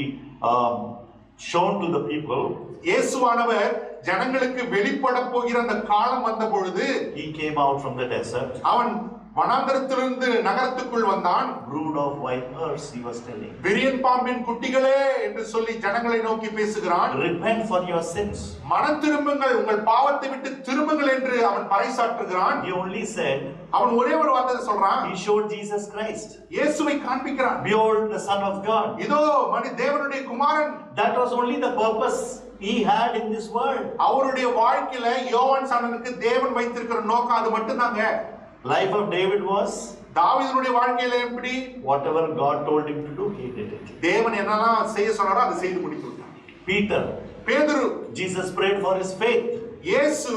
shown to the people, இயேசுவானவர் ஜனங்களுக்கு வெளிப்பட போகிற அந்த காலம் வந்த பொழுது he came out from the desert. அவன் வனாந்தரத்திலிருந்து நகரத்துக்குள் வந்தான். Brood of vipers, he was telling. விரியன் பாம்பின் குட்டிகளே என்று சொல்லி ஜனங்களை நோக்கி பேசுகிறான். Repent for your sins. மனம் திரும்புங்கள், உங்கள் பாவத்தை விட்டு திரும்புங்கள் என்று அவன் பறைசாற்றுகிறான். He only said, அவன் ஒரே ஒரு வார்த்தை சொல்றான். he showed Jesus Christ. இயேசுவை காண்பிக்கிறான். Behold the Son of God. இதோ தேவனுடைய குமாரன். That was only the purpose he had in this world. அவருடைய வாழ்க்கையில யோவான் சாணனுக்கு தேவன் வைத்திருக்கிற நோக்கம் அது மட்டும்தாங்க. Life of David was, தாவீதுடைய வாழ்க்கையில எப்படி? whatever God told him to do, he did it. தேவன் என்னெல்லாம் செய்ய சொன்னாரோ அதை செய்து முடித்து விட்டார். Peter, பேதுரு, Jesus prayed for his faith. இயேசு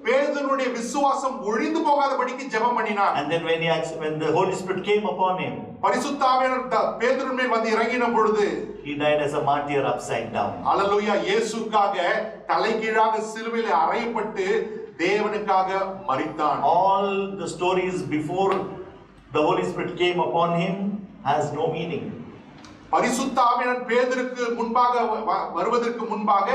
பேதுருடைய விசுவாசம் ஒழிந்து போகாதபடிக்கு ஜெபம் பண்ணினார். And then when the Holy Spirit came upon him, பரிசுத்த ஆவியானவர் பேதுரு மேல் வந்து இறங்கின பொழுது he died as a martyr upside down. அல்லேலூயா. இயேசுக்காக தலைகீழாக சிலுவையிலே அறையப்பட்டு தேவனுக்காக மரித்தான். All the stories before the Holy Spirit came upon him has no meaning. பரிசுத்த ஆவியானவர் பேதுருக்கு முன்பாக வருவதற்கு முன்பாக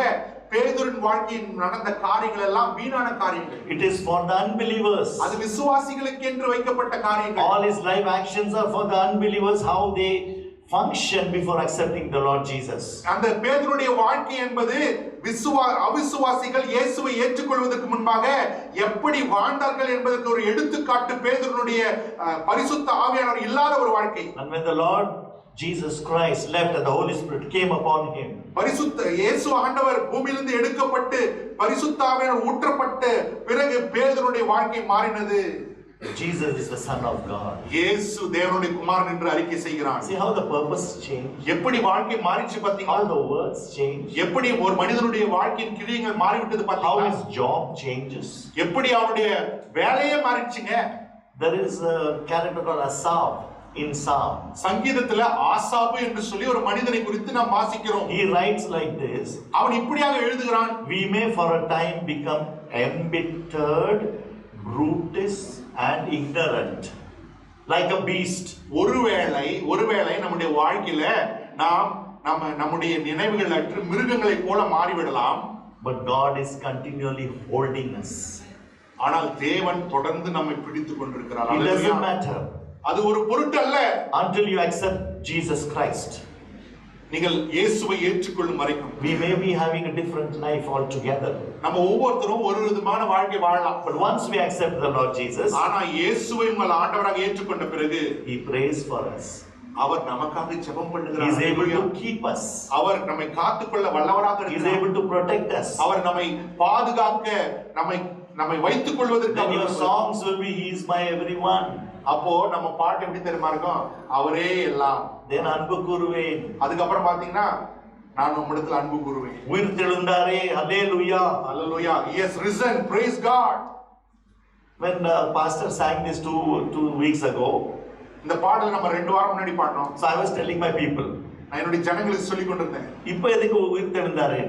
பேதுருவின் வாழ்க்கையில் நடந்த காரியங்கள் எல்லாம் வீணான காரியங்கள். It is for the unbelievers. அது விசுவாசிகளுக்கு என்று வைக்கப்பட்ட காரியங்கள். All his life actions are for the unbelievers, how they function before accepting the Lord Jesus. அந்த பேதுருடைய வாழ்க்கை என்பது அவிசுவாசிகள் இயேசுவை ஏற்றுக்கொள்வதற்கு முன்பாக எப்படி வாழ்ந்தார்கள் என்பதற்கு ஒரு எடுத்துக்காட்டு பேதுருடைய பரிசுத்த ஆவியானவர் இல்லாத ஒரு வாழ்க்கை. And when the Lord Jesus Christ left and the Holy Spirit came upon him, பரிசுத்த இயேசு ஆண்டவர் பூமியிலிருந்து எடுக்கப்பட்டு பரிசுத்த ஆவியானவர் ஊற்றப்பட்ட பிறகு பேதுருடைய வாழ்க்கை மாறினது. Jesus is the Son of God. இயேசு தேவனுடைய குமாரன் என்று அறிக்கை செய்கிறான். See how the purpose changed, எப்படி வாழ்க்கை மாறிச்சு பாத்தீங்களா? how the words changed, எப்படி ஒரு மனிதனுடைய வாழ்க்கையின் கிரியைகள் மாறிவிட்டது how பாத்தீங்களா? his job changes. எப்படி அவனுடைய வேலையே மாறிடுச்சுங்க. There is a character called Asaph in Psalm. சங்கீதத்துல ஆசாபு என்று சொல்லி ஒரு மனிதனை குறித்து நாம் வாசிக்கிறோம். He writes like this: அவன் இப்படியாக எழுதுகிறான். we may for a time become embittered, brutish and ignorant, like a beast. ஒருவேளை நம்முடைய வாழ்க்கையில நம்முடைய நினைவுகள் அற்று மிருகங்களை போல மாறிவிடலாம். But God is continually holding us. ஆனால் தேவன் தொடர்ந்து நம்மை பிடித்துக் கொண்டிருக்கிறார். It doesn't matter அது ஒரு பொருட்டு அல்ல. until you accept Jesus Christ. நீங்கள் இயேசுவை ஏற்றுக்கொள்ளும் வரைக்கும் We may be having a different life altogether. நம்ம ஒவ்வொருத்தரும் ஒரு விதமான வாழ்க்கை வாழலாம். But once we accept the Lord Jesus, ஆனா இயேசுவை உங்கள் ஆண்டவராக ஏற்றுக்கொண்ட பிறகு He prays for us. அவர் நமக்காக ஜெபம் He பண்ணுகிறார். is able to keep us. அவர் நம்மை காத்துக்கொள்ள வல்லவராக He is இருக்கிறார். able to protect us. அவர் நம்மை பாதுகாக்க நம்மை வைத்துக் கொள்வதற்கு Then your songs will be He is my everyone. அப்போ நம்ம பாட்டு எப்படி தெரியுமா இருக்கும்? அவரே எல்லாம். Then அன்பு கூறுவேன். அதுக்கப்புறம் பாத்தீங்கன்னா நான் உம்மிடத்தில் அன்பு கூறுவேன். உயிர் தெழுந்தாரே, hallelujah. Hallelujah. He has risen. Praise God. When pastor sang this two weeks ago, இந்த பாடல் நம்ம 2 வாரம் முன்னாடி பாடினோம். So I was telling my people, நான் என்னுடைய ஜனங்களுக்கு சொல்லி கொண்டிருந்தேன். இப்போ எதுக்கு உயிர் தெழுந்தாரு?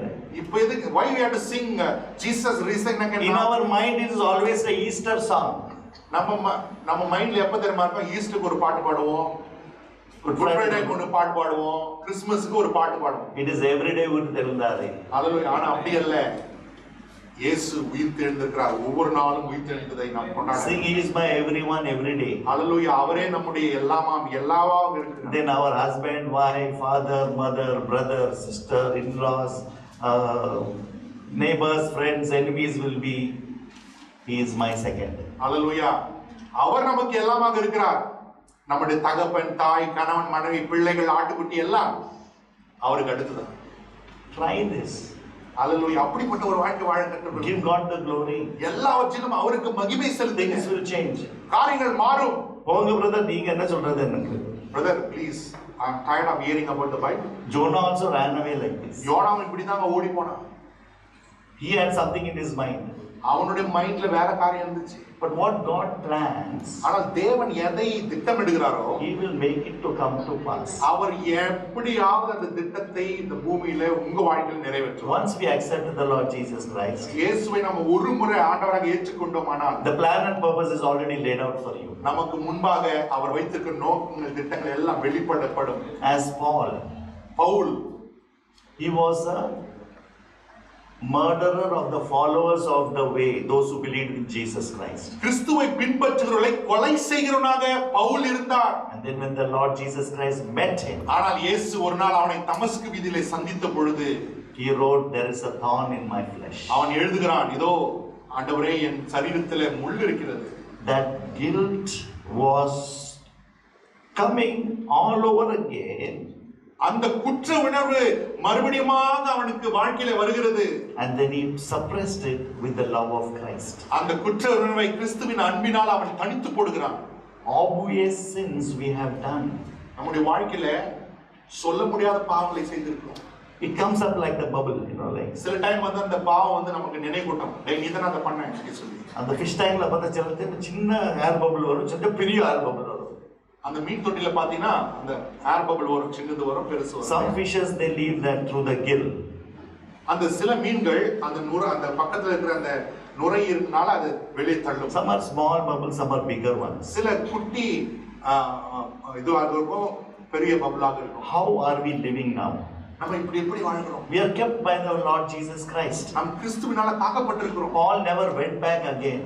இப்போ எதுக்கு why we have to sing Jesus risen again? In our mind it is always a Easter song. நம்ம மைண்ட்ல எப்ப தெரியுமா இருக்கும்? ஈஸ்டருக்கு ஒரு பாட்டு பாடுவோம், குட் ஃப்ரைடேக்கு ஒரு பாட்டு பாடுவோம், கிறிஸ்மஸ்க்கு ஒரு பாட்டு பாடுவோம். It is every day உயிர் தெழுந்தாரு. ஹalleluya. ஆனா அப்படி அல்ல. இயேசு உயிர் தெழுந்திருக்கிறார். ஒவ்வொரு நாளும் உயிர் தெழுந்ததை நாம் கொண்டாடுறோம். Sing he is my everyone every day. ஹalleluya. அவரே நம்முடைய எல்லாமாம் எல்லாவாக இருக்கிறார். Then our husband, wife, father, mother, brother, sister, in-laws, neighbors, friends, enemies will be, he is my second. ஹalleluya. அவர் நமக்கு எல்லாமாக இருக்கிறார். நம்முடைய தகப்பன், தாய், கணவன், மனைவி, பிள்ளைகள், ஆட்டுக்குட்டி எல்லாம் அவருக்கு அடுத்துதான். Try this. ஹalleluya. அப்படிப்பட்ட ஒரு வாழ்க்கை வாழ கற்றுக்கொள்ளுங்கள். Give God the glory. எல்லாவற்றிலும் அவருக்கு மகிமை செலுத்துங்க. Things will change. காரியங்கள் மாறும். போங்க பிரதர், நீங்க என்ன சொல்றது எனக்கு? Brother, please, I am tired of hearing about the Bible. Jonah also ran away like this. யோனாவும் இப்படிதாங்க ஓடி போனான். He had something in his mind. அவனுடைய மைண்ட்ல வேற காரியம் இருந்துச்சு. But what God plans, ஆனால் தேவன் எதை திட்டமிடுகிறாரோ, he will make it to come to pass. அவர் எப்படியாவது அந்த திட்டத்தை இந்த பூமியில உங்க வாழ்க்கையில் நிறைவேற்றுவார். Once we accept the Lord Jesus Christ, இயேசுவை நம்ம ஒரு முறை ஆண்டவராக ஏற்றுக்கொண்டோமானால், the plan and purpose is already laid out for you. நமக்கு முன்பாக அவர் வைத்திருக்கிற நோக்கங்கள், திட்டங்கள் எல்லாம் வெளிப்படப்படும். As Paul, Pavul, he was a murderer of the followers of the way, those who believed in Jesus Christ. கிறிஸ்துவை பின்பற்றுகிறவர்களை கொலை செய்கிறவனாக பவுல் இருந்தார். And then when the Lord Jesus Christ met him, ஆனால் இயேசு ஒரு நாள் அவனை தமஸ்கு வீதியிலே சந்தித்த பொழுது, he wrote, there is a thorn in my flesh. அவன் எழுதுகிறான், இதோ ஆண்டவரே என் சரீரத்திலே முள் இருக்கிறது. That guilt was coming all over again. அந்த குற்ற உணர்வு மறுபடியுமாக அவனுக்கு வாழ்க்கையில வருகிறது. And then he suppressed it with the love of Christ. அந்த குற்ற உணர்வை கிறிஸ்துவின் அன்பினால் அவன் தனித்து போடுகிறான். Obvious sins we have done. நம்முடைய வாழ்க்கையில சொல்ல முடியாத பாவங்களை செய்திருக்கிறோம். It comes up like the bubble, like. சில டைம் வந்து அந்த பாவம் வந்து நமக்கு நினைவூட்டும். டேய் நீ தான அத பண்ண அப்படி சொல்லி. அந்த fish tankல பார்த்தா சின்ன ஏர் பபிள் வரும், சின்ன பெரிய ஏர் பபிள் வரும். அந்த மீன் தொட்டில பாத்தீங்கன்னா அந்த ஏர் பபிள் வரும், சின்னது வரும், பெருசு வரும். Some fishes they leave that through the gill. அந்த சில மீன்கள் அந்த அந்த பக்கத்துல இருக்கிற அந்த நுரை இருக்கனால அது வெளியே தள்ளும். Some are small bubbles, some are bigger ones. சில குட்டி இதுவாக இருக்கும், பெரிய பபிளாக இருக்கும். How are we living now? நம்ம இப்படி எப்படி வாழ்கிறோம்? We are kept by the Lord Jesus Christ. நாம் கிறிஸ்துவினால காக்கப்பட்டிருக்கிறோம். Paul never went back again.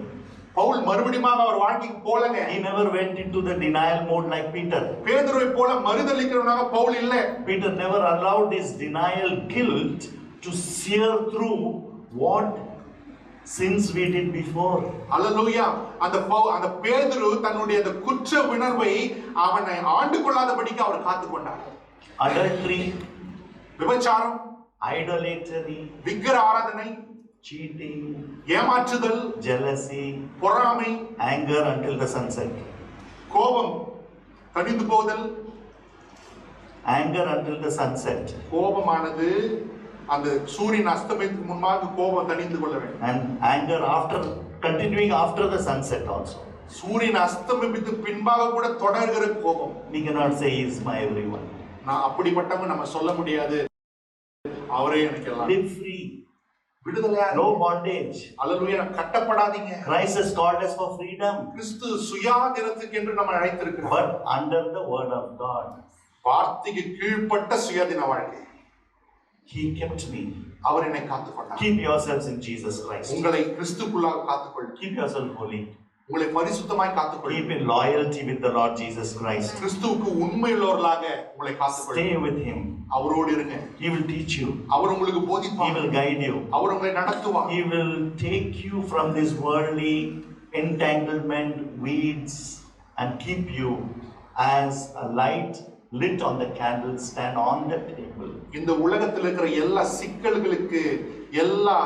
Pavul மறுபடியும் அவர் வாழ்க்கைக்கு போலங்க. He never went into the denial mode like Peter. பேதுருவை போல மறுதலிக்கிறவனாக பவுல் இல்ல. Peter never allowed his denial guilt to sear through what sins we did before. அல்லேலூயா. அந்த பேதுரு தன்னுடைய அந்த குற்ற உணர்வை அவனை ஆண்டு கொள்ளாதபடிக்கு அவர் காத்துக்கொண்டார். Adultery, விபச்சாரம், idolatry, விக்கிர ஆராதனை, cheating, ஏமாற்றுதல், jealousy, பொறாமை, anger until the sunset. கோபம், தணிந்து போதல், anger until the sunset. கோபமானது அந்த சூரியன் அஸ்தமனத்துக்கு முன்பாக கோபம் தணிந்து கொள்ள வேண்டும். And anger after continuing after the sunset also. சூரியன் அஸ்தமித்து பின்பாக கூட தொடர்கிற கோபம். We cannot say he is my everyone. நான் அப்படிப்பட்டவங்க நம்ம சொல்ல முடியாது. அவரே எனக்கு எல்லாம். Live free. விடுதலையா, no bondage. Hallelujah. கட்டப்படாதீங்க. Christ has called us for freedom. கிறிஸ்து சுயாதீனத்துக்கு என்று நம்ம அழைத்திருக்கிறார். But under the word of God. வார்த்தைக்கு கீழ்ப்பட்ட சுயாதீன வாழ்க்கை. He kept me. அவர் என்னை காத்துக்கொண்டார். Keep yourselves in Jesus Christ. உங்களை கிறிஸ்துக்குள்ளாக காத்துக்கொள்ளுங்கள். Keep yourself holy. உங்களை பரிசுத்தமாய் காத்துக்கொள்ளுங்கள். Keep in loyalty with the Lord Jesus Christ. கிறிஸ்துவுக்கு உண்மையுள்ளவர்களாக உங்களை காத்துக்கொள்ளுங்கள். Stay with him. அவரோடு இருங்க. He will teach you. அவர் உங்களுக்கு He போதிப்பார். will guide you. அவர் உங்களை நடத்துவார். He will take you from this worldly entanglement, weeds, and keep you as a light lit on the candle stand on the table. இந்த உலகத்தில் இருக்கிற எல்லா சிக்கல்களுக்கு, எல்லா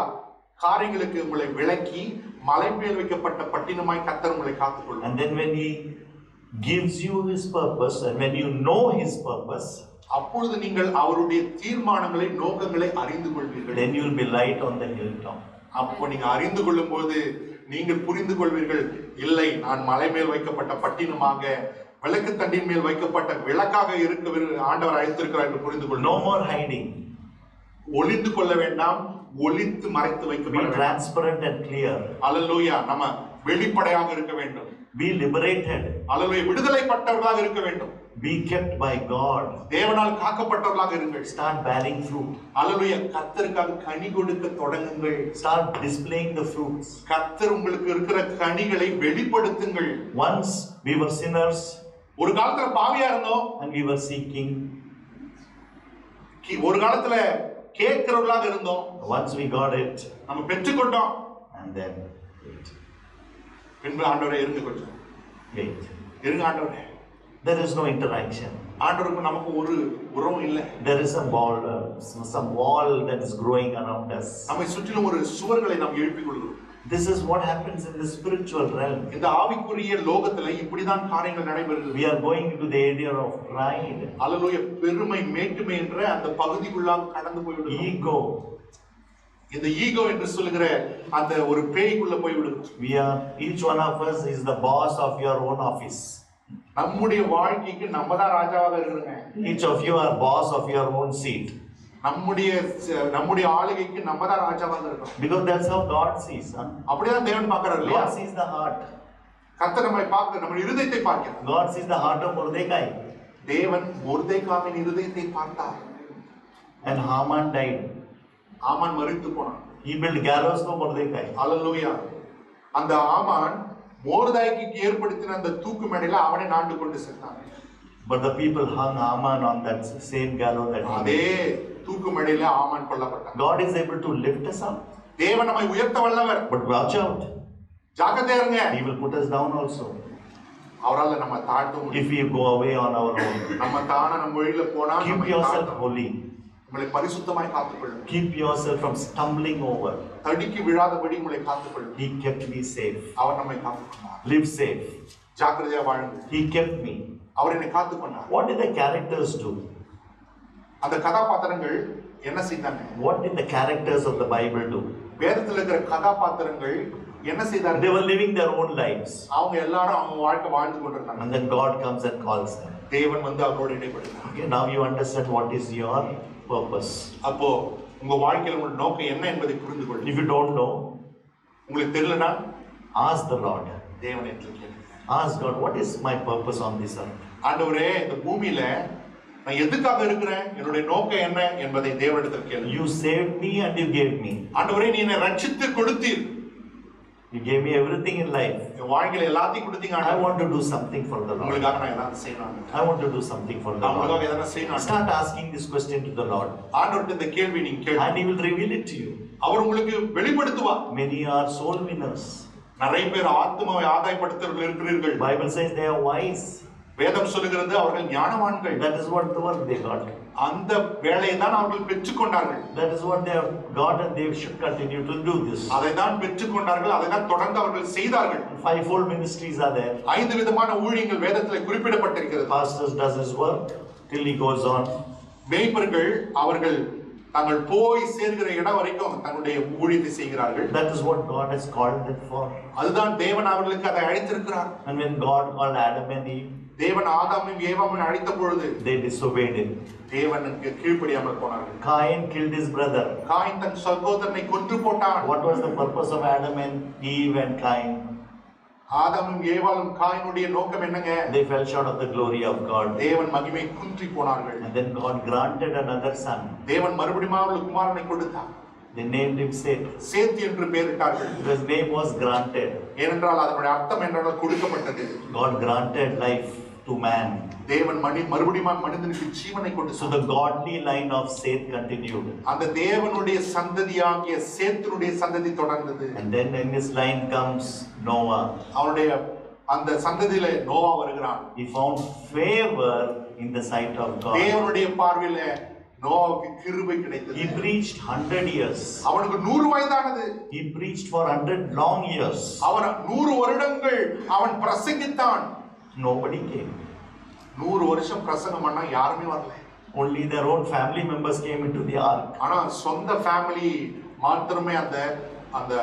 காரியங்களுக்கு உங்களை விலக்கி மலை மேல் வைக்கப்பட்ட பட்டினமாய் கர்த்தர் உங்களை காத்துக்கொள்வார். And then when he gives you his purpose and when you know his purpose, அப்பொழுது நீங்கள் அவருடைய தீர்மானங்களை, நோக்கங்களை அறிந்து கொள்வீர்கள். then you will be light on the hilltop. அப்போ நீங்க அறிந்து கொள்ளும்போது நீங்கள் புரிந்து கொள்வீர்கள், இல்லை நான் மலை மேல் வைக்கப்பட்ட பட்டினமாக விளக்கு தண்டின் மேல் வைக்கப்பட்ட விளக்காக இருக்க ஆண்டவர் அழைத்திருக்கிறார் என்று புரிந்து கொள்ளும். No more hiding. ஒளிந்து கொள்ள வேண்டாம், ஒளித்து மறைத்து Be வைக்கப்பட வேண்டும். transparent and clear. அல்லேலூயா. நம்ம வெளிப்படையாக இருக்க வேண்டும். Be liberated. அல்லேலூயா. விடுதலைப்பட்டவர்களாக இருக்க வேண்டும். Be kept by God. தேவனால் காக்கப்பட்டவர்களாக இருங்கள். Start bearing fruit. அல்லேலூயா. கர்த்தருக்காக கனி கொடுக்க தொடங்குங்கள். Start displaying the fruits. கர்த்தர் உங்களுக்கு இருக்கிற கனிகளை வெளிப்படுத்துங்கள். Once we were sinners ஒரு காலத்துல பாவியா இருந்தோம், and we were seeking. ஒரு காலத்துல கேட்கிறவர்களாக இருந்தோம், Once we got it, நம்ம பெற்றுக்கொண்டோம். and then wait. பின்பு ஆண்டவரே இருங்க, கொஞ்சம் Wait. இருங்க ஆண்டவரே. There is no interaction. ஆண்டவருக்கு நமக்கு ஒரு உறவும் இல்லை. There is some wall that is growing around us. நம்மை சுற்றிலும் ஒரு சுவர்களை நாம் எழுப்பிக் கொள்கிறோம். This is what happens in the spiritual realm. இந்த ஆவிக்குரிய லோகத்துல இப்படிதான் காரியங்கள் நடைபெறுகிறது. We are going into the area of pride, அல்லேலூயா. பெருமை, மேட்டுமை என்ற அந்த பகுதிக்குள்ளாக கடந்து போய்விடுகிறோம். ego. இந்த ஈகோ என்று சொல்லுகிற அந்த ஒரு பேய்க்குள்ள போய்விடுகிறோம். We are, each one of us is the boss of your own office. நம்முடைய வாழ்க்கைக்கு நம்ம தான் ராஜாவாக இருக்கிறோங்க. Each of you are boss of your own seat. நம்முடைய ஆளுகைக்கு நம்ம தான் ராஜாவாக இருக்கிறோம். Because that's how God sees. அப்படிதான் தேவன் பார்க்கிறார் இல்லையா? God sees the heart. கர்த்தர் நம்மை பார்க்க, நம்ம இருதயத்தை பார்க்கிறார். God sees the heart of Mordecai. தேவன் மொர்தெகாயின் இருதயத்தை பார்த்தார். And Haman died. ஆமான் மரித்து போனான். He built gallows for Mordecai. அல்லேலூயா. அந்த ஆமான் மொர்தெகாய்க்கு ஏற்படுத்தின அந்த தூக்கு மேடையில அவனை நாண்டு கொண்டு செத்தான். But the people hung Haman on that same gallows that he அதே made. தூக்கு மேடையில ஆமான் கொல்லப்பட்டான். God is able to lift us up. தேவன் நம்மை உயர்த்த வல்லவர். But watch out. ஜாக்கிரதையா இருங்க. He will put us down also. அவரால நம்ம தாழ்த்த முடியும். If we go away on our own. நம்ம தான நம்ம வழியில போனா Keep yourself holy. உங்களை பரிசுத்தமாய் காத்துக்கொள்ளுங்க. Keep yourself from stumbling over. தடுக்கி விழாதபடி உங்களை காத்துக்கொள்ளுங்க. He kept me safe. அவர் நம்மை காத்துக்கொண்டார். Live safe. ஜாக்கிரதையா வாழுங்க. He kept me. அவர் என்னை காத்துக்கொண்டார். What did the characters do? அந்த கதாபாத்திரங்கள் என்ன செய்தாங்க? What did the characters of the Bible do? வேதத்தில் இருக்கிற கதாபாத்திரங்கள் என்ன செய்தார்கள்? They were living their own lives. அவங்க எல்லாரும் அவங்க வாழ்க்கை வாழ்ந்து கொண்டிருந்தாங்க. And then God comes and calls them. தேவன் வந்து அவரோடு இடைப்படுகிறார். Okay, now you understand what is your purpose. அப்போ உங்க வாழ்க்கையில உங்க நோக்கம் என்ன என்பதை புரிந்து கொள்ளுங்க. If you don't know, உங்களுக்கு தெரியலனா ask the Lord. தேவனிடத்தில் கேளுங்க. Ask God, what is my purpose on this earth? ஆண்டவரே, இந்த பூமியில நான் எதுக்காக இருக்கிறேன், என்னுடைய நோக்கம் என்ன என்பதை தேவனிடத்தில் கேளுங்க. You saved me and you gave me. ஆண்டவரே, நீ என்னை ரட்சித்து கொடுத்தீர். You gave me everything in life. என் வாழ்க்கையில எல்லாத்தையும் கொடுத்தீங்க I ஆண்டவரே. want to do something for the Lord. உங்களுக்காக நான் ஏதாவது செய்யணும். I want to do something for the நான் உங்களுக்காக Lord. ஏதாவது செய்யணும். Start asking this question to the Lord. ஆண்டவர்கிட்ட இந்த கேள்வி நீங்க கேளுங்க. And He will reveal it to you. அவர் உங்களுக்கு வெளிப்படுத்துவார். Many are soul winners. நிறைய பேர் ஆத்மாவை ஆதாயப்படுத்துறவர்கள் இருக்கிறீர்கள். Bible says they are wise. வேதம் சொல்லுகிறது அவர்கள் ஞானவான்கள். That is what the work they got. அந்த வேலையை தான் அவர்கள் பெற்றுக்கொண்டார்கள். That is what they have got, and they should continue to do this. அதை தான் பெற்றுக்கொண்டார்கள், அதை தான் தொடர்ந்து அவர்கள் செய்தார்கள். Fivefold ministries are there. 5 விதமான ஊழியங்கள் வேதத்தில் குறிப்பிடப்பட்டிருக்கிறது. Pastors does his work till he goes on. மேய்ப்பர்கள் அவர்கள் தாங்கள் போய் சேர்கிற இடம் வரைக்கும் தன்னுடைய ஊழியத்தை செய்கிறார்கள். That is what God has called them for. அதுதான் தேவன் அவர்களுக்கு அதை அழைத்திருக்கிறார். And when God called Adam and Eve, தேவன் ஆதாமையும் ஏவாமையும் அழைத்த பொழுது they disobeyed him. தேவனுக்கு கீழ்ப்படியாமல் போனார்கள். Cain killed his brother. Cain தன் சகோதரனை கொன்று போட்டான். What was the purpose of Adam and Eve and Cain? ஆதாமும் ஏவாளும் காயினுடைய நோக்கம் என்னங்க? They fell short of the glory of God. தேவன் மகிமை குன்றி போனார்கள். And then God granted another son. தேவன் மறுபடியும் அவர்களுக்கு குமாரனை கொடுத்தார். They named him Seth. சேத் என்று பெயரிட்டார்கள். His name was granted. ஏனென்றால் அதனுடைய அர்த்தம் என்றால் கொடுக்கப்பட்டது. God granted life to man. தேவன் மறுபடியும் மனிதனுக்கு ஜீவனை So கொடுத்தார். the godly line of Seth continued. அந்த தேவனுடைய சந்ததியாகிய சேத்தினுடைய சந்ததி தொடர்ந்தது. And then in his line comes Noah. அவனுடைய அந்த சந்ததியில நோவா வருகிறான். He found favor in the sight of God. தேவனுடைய பார்வையில நோவாவுக்கு கிருபை கிடைத்தது. He preached 100 years. அவனுக்கு 100 வயதானது. He preached for 100 long years. அவன் 100 வருடங்கள் அவன் பிரசங்கித்தான். Nobody came. 100 வருஷம் பிரசங்கம் பண்ணா யாருமே வரல. Only their own family members came into the ark. ஆனா சொந்த ஃபேமிலி மாத்திரமே அந்த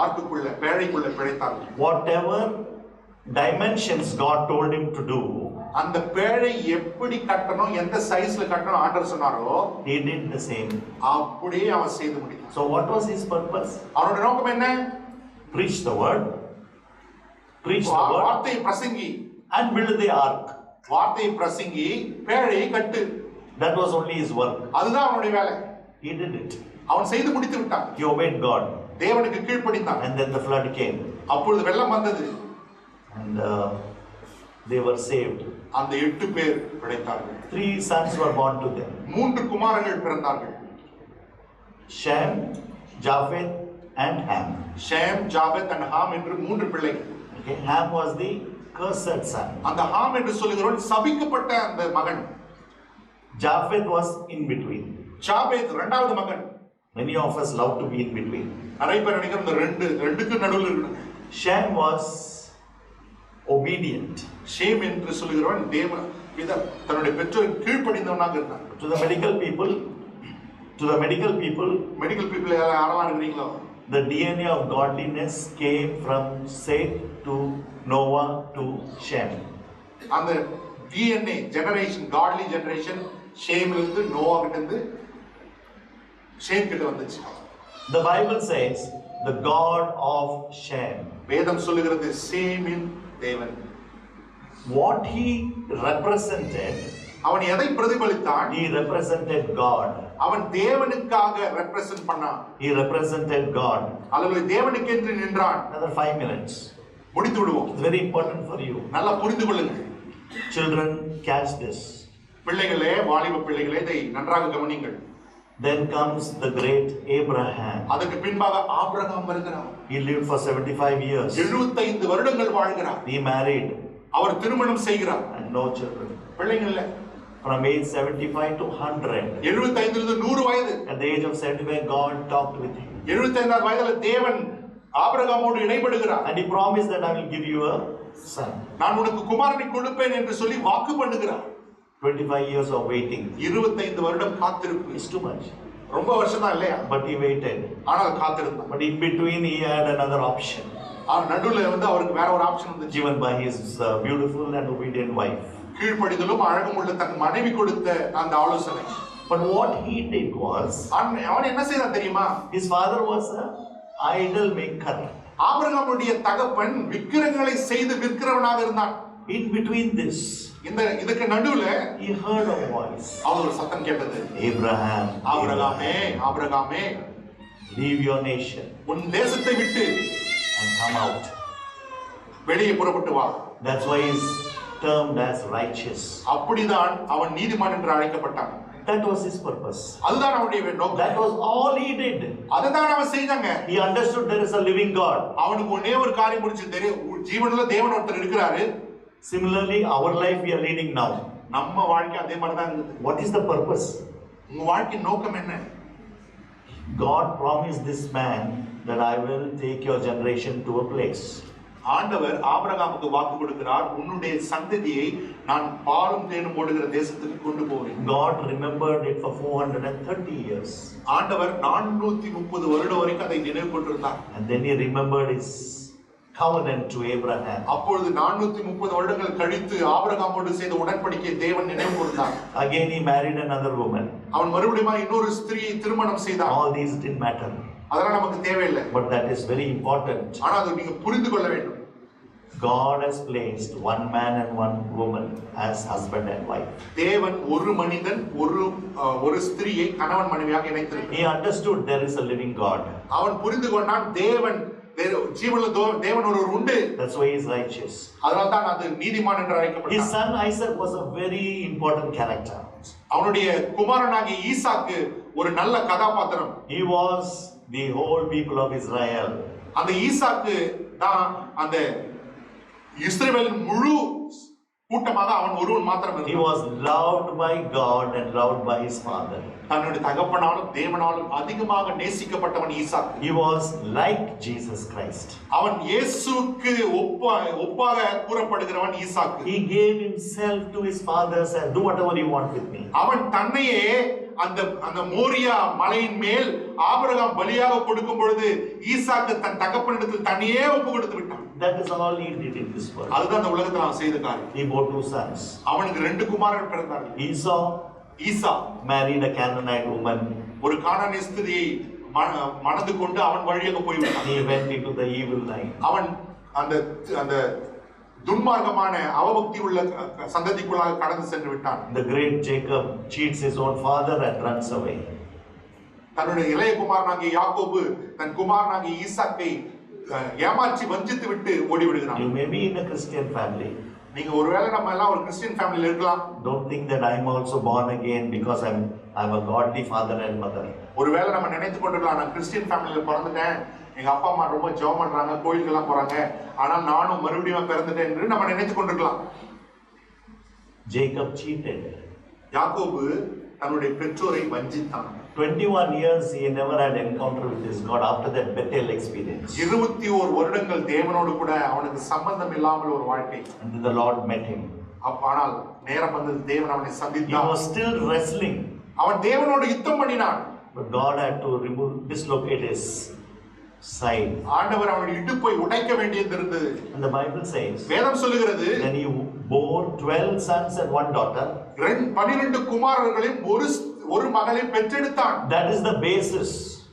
ஆர்க்குக்குள்ள பேழைக்குள்ள பிழைத்தார்கள். Whatever dimensions God told him to do, அந்த பேழை எப்படி கட்டணும், எந்த சைஸ்ல கட்டணும் ஆண்டவர் சொன்னாரோ he did the same. அப்படியே அவன் செய்து முடித்தான். So what was his purpose? அவனுடைய நோக்கம் என்ன? Preach the word, preach the word, வார்த்தையை பிரசங்கி, and build the ark. வார்த்தையை பிரசங்கி பேழையை கட்டு. That was only his work. அதுதான் அவனுடைய வேலை. He did it. அவன் செய்து முடித்து விட்டான். He obeyed God. தேவனுக்கு கீழ்ப்படிந்தான். And then the flood came. அப்பொழுது வெள்ளம் வந்தது. And they were saved. அந்த 8 பேர் பிழைத்தார்கள். 3 sons were born to them. 3 குமாரர்கள் பிறந்தார்கள். Shem, Japheth, and Ham. Shem, Japheth and Ham என்று 3 பிள்ளைகள். Okay, Ham was the cursed son. அந்த ஹாம் என்று சொல்லுகிறவன் சபிக்கப்பட்ட அந்த மகன். Japheth was in between. ஜாபெத் இரண்டாவது மகன். Many of us love to be in between. நிறைய பேர் நினைக்கிற இந்த ரெண்டுக்கு நடுவில் இருக்கணும். Shem was obedient. ஷேம் என்று சொல்லுகிறவன் தன்னுடைய பெற்றோருக்கு கீழ்ப்படிந்தவனாக இருந்தான். To the medical people, medical people யாரெல்லாம் இருக்கிறீங்களோ, the DNA of godliness came from Seth to Noah to Shem. அந்த DNA ஜெனரேஷன், காட்லி ஜெனரேஷன் ஷேம்ல இருந்து நோவா கிட்ட இருந்து ஷேம் கிட்ட வந்துச்சு. The Bible says the God of Shem. வேதம் சொல்லுகிறது சேமின் தேவன். What he represented, அவன் எதை பிரதிபலித்தான்? he represented God. அவன் தேவனுக்காக ரெப்ரசன்ட் பண்ணான். He represented God. அல்லது தேவனுக்கு என்று நின்றான். Another 5 minutes. முடித்து விடுவோம். It's very important for you. நல்லா புரிந்து கொள்ளுங்கள். Children, catch this. பிள்ளைகளே, வாலிப பிள்ளைகளே, இதை நன்றாக கவனியுங்கள். Then comes the great Abraham. அதற்கு பின்பாக ஆபிரகாம் வருகிறார். He lived for 75 years. 75 வருடங்கள் வாழ்கிறார். He married அவர் திருமணம் செய்கிறார். and no children. பிள்ளைகள் இல்ல. From age 75 to 100. 75 இலிருந்து 100 வயது. At the age of 75, God talked with him. 75 வயதுல தேவன் ஆபிரகாமோடு இடைபடுகிறார். And he promised that I will give you a son. நான் உனக்கு குமாரனை கொடுப்பேன் என்று சொல்லி வாக்கு பண்ணுகிறார். 25 years of waiting. 25 வருடம் காத்திருப்பு. It's too much. ரொம்ப வருஷம் தான் இல்லையா? But he waited. ஆனால் காத்திருந்தான். But in between, he had another option. நடுவுல அவருக்கு வேற ஒரு ஆப்ஷன் வந்துச்சு. Given by his beautiful and obedient wife. கீழ்ப்படிதலும் அழகும் உள்ள தன் மனைவி கொடுத்த அந்த ஆலோசனை. But what he did was, அவன் என்ன செய்தான் தெரியுமா? his father was an idol maker. ஆபிரகாமுடைய தகப்பன் விக்கிரகங்களை செய்து விற்கிறவனாக இருந்தான். In between this, இதுக்கு நடுவுல he heard a voice. அவர் ஒரு சத்தம் கேட்டது. Abraham, ஆபிரகாமே, ஆபிரகாமே, leave your nation உன் தேசத்தை விட்டு and come out. வெளியே புறப்பட்டு வா. That's why he's termed as righteous. அப்படிதான் அவன் நீதிமான் என்று அழைக்கப்பட்டான். That was his purpose. அதுதான் அவனுடைய நோக்கம். That was all he did. அதுதான் அவன் செஞ்சாங்க. He understood there is a living God. அவனுக்கு ஒரே ஒரு காரியம் புரிஞ்சது, தெரியும், ஜீவனுள்ள தேவன் ஒருத்தர் இருக்கிறாரு. Similarly, our life we are leading now. நம்ம வாழ்க்கை அதே மாதிரி தான் இருக்குது. What is the purpose? உங்க வாழ்க்கை நோக்கம் என்ன? God promised this man that I will take your generation to a place. ஆண்டவர் ஆபிரகாமுக்கு வாக்கு கொடுக்கிறார், உன்னுடைய சந்ததியை நான் பாலும் தேனும் ஓடுகிற தேசத்துக்கு கொண்டு போவேன். God remembered it for 430 years. ஆண்டவர் 430 வருடம் வரைக்கும் அதை நினைவு கொண்டிருந்தார். And then he remembered his covenant to Abraham. அப்பொழுது 430 வருடங்கள் கழித்து ஆபிரகாமோடு செய்த உடன்படிக்கையை தேவன் நினைவு கூர்ந்தார். Again he married another woman. அவன் மறுபடியும் இன்னொரு ஸ்திரீயை திருமணம் செய்தான். All these didn't matter. அதெல்லாம் நமக்கு தேவையில்லை. But that is very important. ஆனா அது நீங்க புரிந்து கொள்ள வேண்டும். God has placed one man and one woman as husband and wife. தேவன் ஒரு மனிதன் ஒரு ஸ்திரியை கணவன் மனைவியாக இணைத்திருக்கிறார். He understood there is a living God. அவன் புரிந்து கொண்டான் தேவன் ஜீவனுள்ள தேவன் ஒருவர் உண்டு. That's why he is righteous. அதனால தான் அது நீதிமான் என்று அழைக்கப்பட்டான். His son Isaac was a very important character. அவனுடைய குமாரனாகிய ஈசாக்கு ஒரு நல்ல கதாபாத்திரம். He was the whole people of Israel. அந்த ஈசாக்கு தான் அந்த இஸ்ரவேலின் முழு கூட்டமாக அவன் ஒருவன் மாத்திரம் இருந்தான். He was loved by God and loved by his father. தன்னுடைய தகப்பனாலும் தேவனாலும் அதிகமாக நேசிக்கப்பட்டவன் ஈசாக்கு. He was like Jesus Christ. அவன் இயேசுவுக்கு ஒப்பாக கூறப்படுகிறவன் ஈசாக்கு. He gave himself to his father, said, do whatever you want with me. அவன் தன்னையே அந்த மோரியா மலையின் மேல் ஆபிரகாம் பலியாக கொடுக்கும் பொழுது ஈசாக்கு தன் தகப்பனிடத்தில் தனியே ஒப்பு கொடுத்து விட்டான். That is all he did in this world. அதுதான் அந்த உலகத்தில் அவன் செய்த காரியம். He bore 2 sons. அவனுக்கு 2 குமாரர்கள் பிறந்தார்கள். ஈசா married a Canaanite woman. ஒரு கானானிய ஸ்திரியை மணந்து கொண்டு அவன் வழியாக போய்விட்டான். He went into the evil line. அவன் அந்த துன்மார்க்கமான அவபக்தி உள்ள சந்ததிக்குள்ளாக கடந்து சென்று விட்டான். The great Jacob cheats his own father and runs away. தன்னுடைய இளைய குமாரனாகிய யாக்கோபு தன் குமாரனாகிய ஈசாக்கை ஏமாற்றி வஞ்சித்து விட்டு ஓடி விடுகிறான். You may be in a Christian family. நீங்க ஒருவேளை நம்ம எல்லாம் ஒரு கிறிஸ்டியன் ஃபேமிலில இருக்கலாம். Don't think that I am also born again because I'm a godly father and mother. ஒருவேளை நம்ம நினைத்து கொண்டிருக்கலாம் நான் கிறிஸ்டியன் ஃபேமிலில பிறந்துட்டேன், எங்க அப்பா அம்மா ரொம்ப ஜெபம் பண்றாங்க, கோயிலுக்கெல்லாம் போறாங்க, ஆனால் நானும் மறுபடியும் பிறந்துட்டேன் என்று நம்ம நினைத்து கொண்டிருக்கலாம். Jacob cheated. யாக்கோபு தன்னுடைய பெற்றோரை வஞ்சித்தான். 21 years he never had encounter with his God after that Bethel experience. 21 வருடங்கள் தேவனோடு கூட அவனுக்கு சம்பந்தம் இல்லாமல் ஒரு வாழ்க்கை. And then the Lord met him. ஆனால் நேரம் வந்தது, தேவன் அவனை He சந்தித்தார். was still wrestling. அவன் தேவனோடு யுத்தம் பண்ணினான். But God had to dislocate his side. ஆண்டவர் அவனுடைய இடுப்பை உடைக்க வேண்டியது இருந்தது. And the Bible says, வேதம் சொல்லுகிறது, then he bore 12 sons and 1 daughter. 12 குமாரர்களையும் ஒரு மகளை பெற்றெடுத்தான். That is the basis.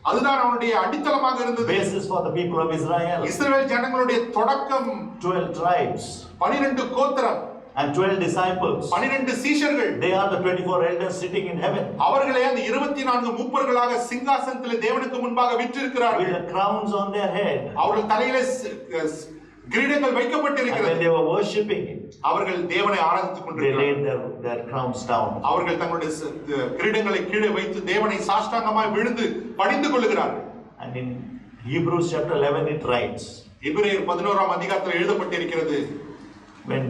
அதுதான் அவனுடைய அடித்தளமாக இருந்தது. Basis for the people of Israel. இஸ்ரவேல் ஜனங்களுடைய தொடக்கம் 12 tribes. 12 கோத்திரம். And 12 disciples. 12 சீஷர்கள். They are the 24 elders sitting in heaven. அவர்களே அந்த 24 மூப்பர்களாக சிங்காசனத்திலே தேவனுக்கு முன்பாக வீற்றிருக்கிறார்கள். With the crowns on their head. அவர்கள் தலையிலே கிரீடங்கள் வைக்கப்பட்டிருக்கிறது. And they were worshipping him. அவர்கள் தேவனை ஆராதித்துக் They laid கொண்டிருக்கிறார்கள். their crowns down. அவர்கள் தங்களுடைய கிரீடங்களை கீழே வைத்து தேவனை சாஷ்டாங்கமாய் விழுந்து பணிந்து கொள்ளுகிறார்கள். And in Hebrews chapter 11 it writes, எபிரேயர் 11ஆம் அதிகாரத்தில் எழுதப்பட்டிருக்கிறது, when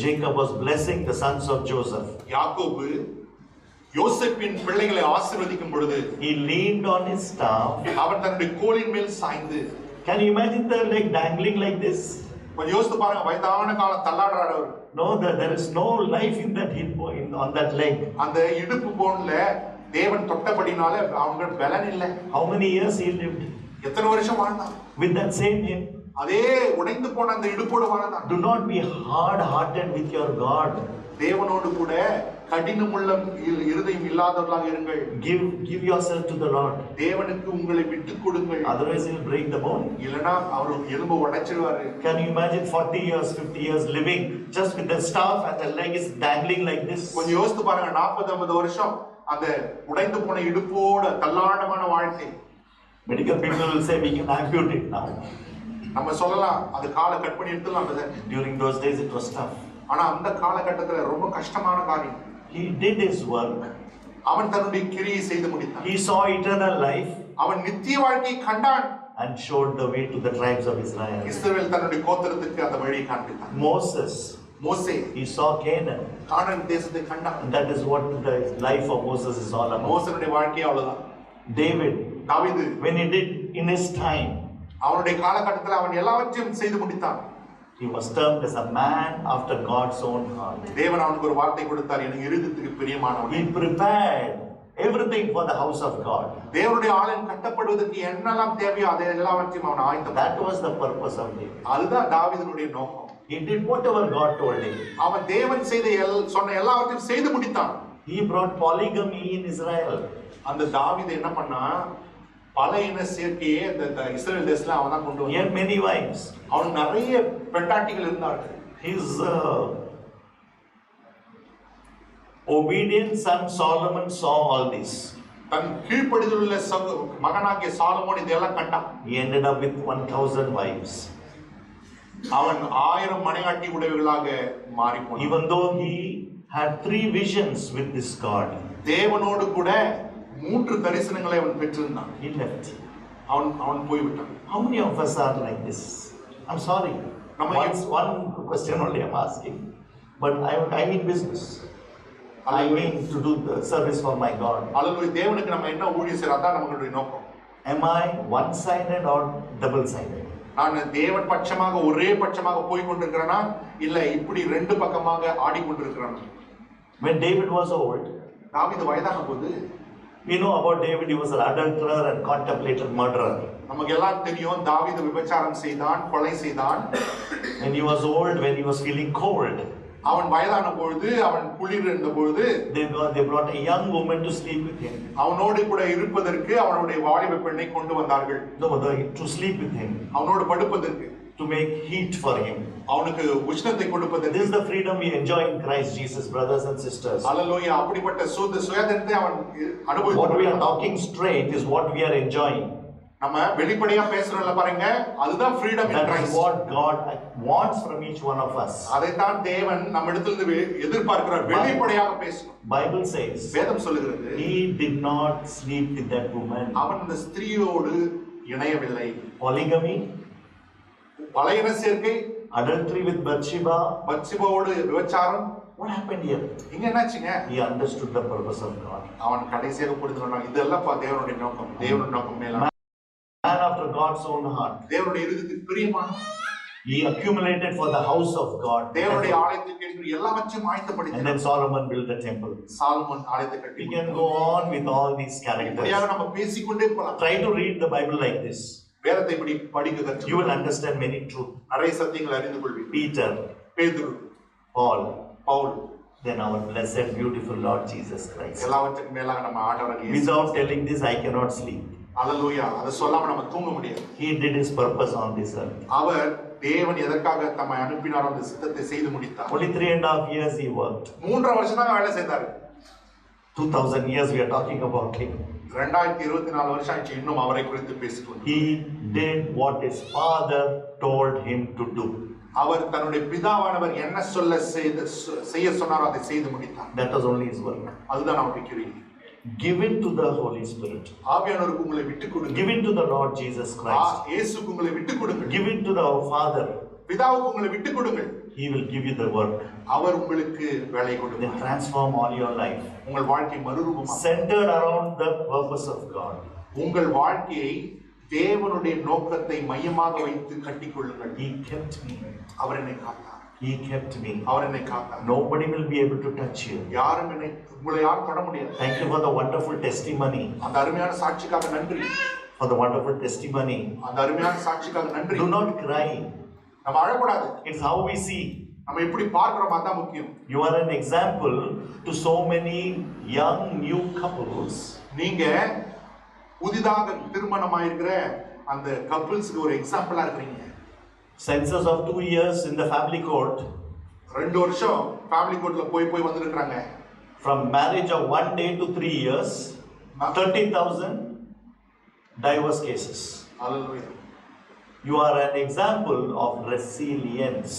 Jacob was blessing the sons of Joseph, யாக்கோபு யோசேப்பின் பிள்ளைகளை ஆசீர்வதிக்கும் பொழுது he leaned on his staff. அவன் தன்னுடைய கோலின் மேல் சாய்ந்து, Can you imagine the leg dangling like this? கொஞ்சம் யோசித்து பாருங்க, வயதான காலம் தள்ளாடுறாரு அவர். No, there is no life in that hip on that leg. அந்த இடுப்பு போன்ல தேவன் தொட்டபடினால அவங்க பலன் இல்லை. How many years he lived? எத்தனை வருஷம் வாழ்ந்தான்? With that same hip. அதே உடைந்து போன அந்த இடுப்போடு வாழ்ந்தான். Do not be hard-hearted with your God. தேவனோடு கூட கடினமுள்ள இருதயம் இல்லாதவர்களாக இருங்கள். Give yourself to the Lord. தேவனுக்கு உங்களை விட்டுக் கொடுங்கள். Otherwise he will break the bone. இல்லனா அவர் எலும்பு உடைச்சிடுவாரு. Can you imagine 40 years, 50 years living just with the staff and the leg is dangling like this? கொஞ்சம் யோசித்து பாருங்க, 40-50 வருஷம் அந்த உடைந்து போன இடுப்போட தள்ளாடமான வாழ்க்கை. Medical people will say we can amputate it now. நம்ம சொல்லலாம் அது காலை கட் பண்ணி எடுத்துலாம். During those days it was tough. ஆனா அந்த காலகட்டத்துல ரொம்ப கஷ்டமான காரியம். He did his work. அவன் தன்னுடைய கிரியை செய்து முடித்தான். He saw eternal life. அவன் நித்திய வாழ்க்கையை கண்டான். And showed the way to the tribes of Israel. இஸ்ரவேல் தன்னுடைய கோத்திரத்துக்கு அந்த வழியை காண்பித்தான். மோசே he saw Canaan. கானான் தேசத்தை கண்டான். And that is what the life of Moses is all about. மோசேனுடைய வாழ்க்கை அவ்வளவுதான். தாவீது when he did in his time, அவனுடைய காலகட்டத்தில் அவன் எல்லாவற்றையும் செய்து முடித்தான். He was termed as a man after God's own heart. தேவன் அவனுக்கு ஒரு வார்த்தை கொடுத்தார், எனக்கு இருதயத்துக்கு பிரியமானவன். He prepared everything for the house of God. தேவனுடைய ஆலயம் கட்டப்படுவதற்கு என்னெல்லாம் தேவையோ அதை எல்லாவற்றையும் அவன் ஆயத்தம். That was the purpose of David. அதுதான் தாவீதுனுடைய நோக்கம். He did whatever God told him. அவன் தேவன் சொன்ன எல்லாவற்றையும் செய்து முடித்தான். He brought polygamy in Israel. அந்த தாவீது என்ன பண்ணா, பல இன சேர்க்கையே இந்த இஸ்ரவேல் தேசத்துல அவன் தான் கொண்டு வந்தான். He had many wives. அவனுக்கு நிறைய பெண்டாட்டிகள் இருந்தார்கள். His obedient son Solomon saw all this. தன் கீழ்ப்படிதலுள்ள மகனாகிய சாலமோன் இதெல்லாம் கண்டான். He ended up with 1000 wives. அவன் 1000 மனையாட்டி உடையவர்களாக மாறி போனான். Even though he had 3 visions with this God. தேவனோடு கூட 3 தரிசனங்களை அவன் பெற்றிருந்தான். He left. அவன் போய்விட்டான். How many of us are like this? I'm sorry. One question only I'm asking. But I mean business. I mean to do the service for my God. அல்லேலூயா. தேவனுக்கு நம்ம என்ன ஊழியம் செய்றோம் அதான் நம்மளுடைய நோக்கம். Am I one-sided or double-sided? நான் தேவன் பட்சமாக ஒரே பட்சமாக போய் கொண்டிருக்கிறேனா இல்ல இப்படி 2 பக்கமாக ஆடிக்கொண்டிருக்கிறேனா? When David was old, தாவீது வயதான போது We know about David, he was an adulterer and contemplated murderer. நமக்கு எல்லாம் தெரியும் தாவீது விபச்சாரம் செய்தான், கொலை செய்தான். When he was old, when he was feeling cold, அவன் வயதான பொழுது, அவன் குளிர் இருந்த பொழுது they brought a young woman to sleep with him. அவனோடு கூட இருப்பதற்கு அவனுடைய வாலிப பெண்ணை கொண்டு வந்தார்கள். No, to sleep with him, அவனோடு படுப்பதற்கு, to make heat for him. அவனுக்கு உஷ்ணத்தை கொடுப்பதற்கு. This is the freedom we enjoy in Christ Jesus, brothers and sisters. அல்லேலூயா. அப்படிப்பட்ட சுதந்திரத்தை அவன் அனுபவித்து What we are talking straight is what we are enjoying. நம்ம வெளிப்படையா பேசுறோம்ல பாருங்க, அதுதான் freedom in That is Christ. what God wants from each one of us. அதைத்தான் தேவன் நம்மிடத்திலிருந்து எதிர்பார்க்கிறார், வெளிப்படையாக பேசணும். Bible says வேதம் சொல்லுகிறது, he did not sleep with that woman. அவன் அந்த ஸ்திரீயோடு இணையவில்லை. Polygamy, பலையின சேர்க்கை, adultery with Bathsheba. பத்சிபாவோடு விபச்சாரம். What happened here? இங்க என்னாச்சுங்க? He understood the purpose of God. அவன் கடைசியாக புரிந்து கொண்டான், இதெல்லாம் தேவனுடைய நோக்கம், தேவனுடைய நோக்கம் மேல. Man after God's own heart. தேவனுடைய இருதயத்துக்கு பிரியமான. He accumulated for the house of God. தேவனுடைய ஆலயத்துக்கு என்று எல்லாவற்றையும் And ஆயத்தப்படுத்தினார். then Solomon built the temple. Solomon ஆலயத்தை கட்டி. We can go on with all these characters. இப்படியாக நம்ம பேசிக்கொண்டே போலாம். Try to read the Bible like this. வேதத்தை இப்படி படிக்க கற்று You will understand many truths. நிறைய சத்தியங்களை அறிந்து கொள்வீர்கள். Peter, பேதுரு, Paul, Pavul, then our blessed, beautiful Lord Jesus Christ. எல்லாவற்றுக்கும் மேலாக நம்ம ஆண்டவர் இயேசு. Without telling this, I cannot sleep. அல்லேலூயா. அதை சொல்லாம நம்ம தூங்க முடியாது. He did his purpose on this earth. அவர் தேவன் எதற்காக தம்மை அனுப்பினாரோ அந்த சித்தத்தை செய்து முடித்தார். Only 3.5 years he worked. 3.5 வருஷம் தான் வேலை செய்தார். 2000 years we are talking about him. 2024 வருஷம் ஆச்சு இன்னும் அவரை குறித்து பேசிக்கொண்டு. He did what his father told him to do. அவர் தன்னுடைய பிதாவானவர் என்ன செய்ய சொன்னாரோ அதை செய்து முடித்தார். That was only his work. அதுதான் அவருடைய கிரியை. Give it to the Holy Spirit. ஆவியானவருக்கு உங்களை விட்டுக் கொடுங்க. Give it to the Lord Jesus Christ. இயேசுவுக்கு உங்களை விட்டுக் கொடுங்க. Give it to the Father. பிதாவுக்கு உங்களை விட்டுக் கொடுங்க. He will give you the work. அவர் உங்களுக்கு வேலை Then கொடுப்பார். transform all your life. உங்கள் வாழ்க்கை மறுரூபமாக்கும். Centered around the purpose of God. உங்கள் வாழ்க்கையை தேவனுடைய நோக்கத்தை மையமாக வைத்து கட்டிக்கொள்ளுங்கள். He kept me. அவர் என்னை காத்தார். He kept me. அவர் என்னை காத்தார். Nobody will be able to touch you. யாரும் உங்களை யாரும் தொட முடியாது. Thank you for the wonderful testimony. அந்த அருமையான சாட்சிக்காக நன்றி. For the wonderful testimony. அந்த அருமையான சாட்சிக்காக நன்றி. Do not cry. நம்ம அழக்கூடாது. It's how we see. நம்ம எப்படி பார்க்கிறோம் அதான் முக்கியம். You are an example to so many young new couples. நீங்க புதிதாக திருமணமாயிருக்கிற அந்த கப்பிள்ஸ்க்கு ஒரு எக்ஸாம்பிளா இருக்கீங்க. Census of 2 years in the family court. 2 வருஷம் ஃபேமிலி கோர்ட்ல போய் வந்திருக்காங்க. From marriage of 1 day to 3 years, 30,000 divorce cases. Hallelujah. You are an example of resilience.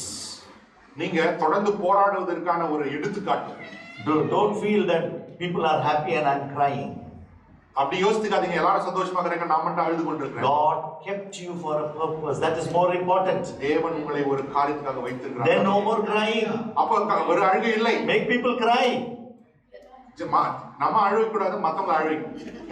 நீங்க தொடர்ந்து போராடுவதற்கான ஒரு எடுத்துக்காட்டு. Don't feel that people are happy and I'm crying. அப்படி யோசிக்காதீங்க, எல்லாரும் சந்தோஷமா இருக்காங்க, நான் மட்டும் அழுது கொண்டிருக்கிறேன். God kept you for a purpose. That is more important. தேவன் உங்களை ஒரு காரியத்துக்காக வைத்திருக்கிறார். Then no more crying. அப்ப ஒரு அழுகை இல்லை. Make people cry. நம்ம அழுக கூடாது, மத்தவங்க அழுக.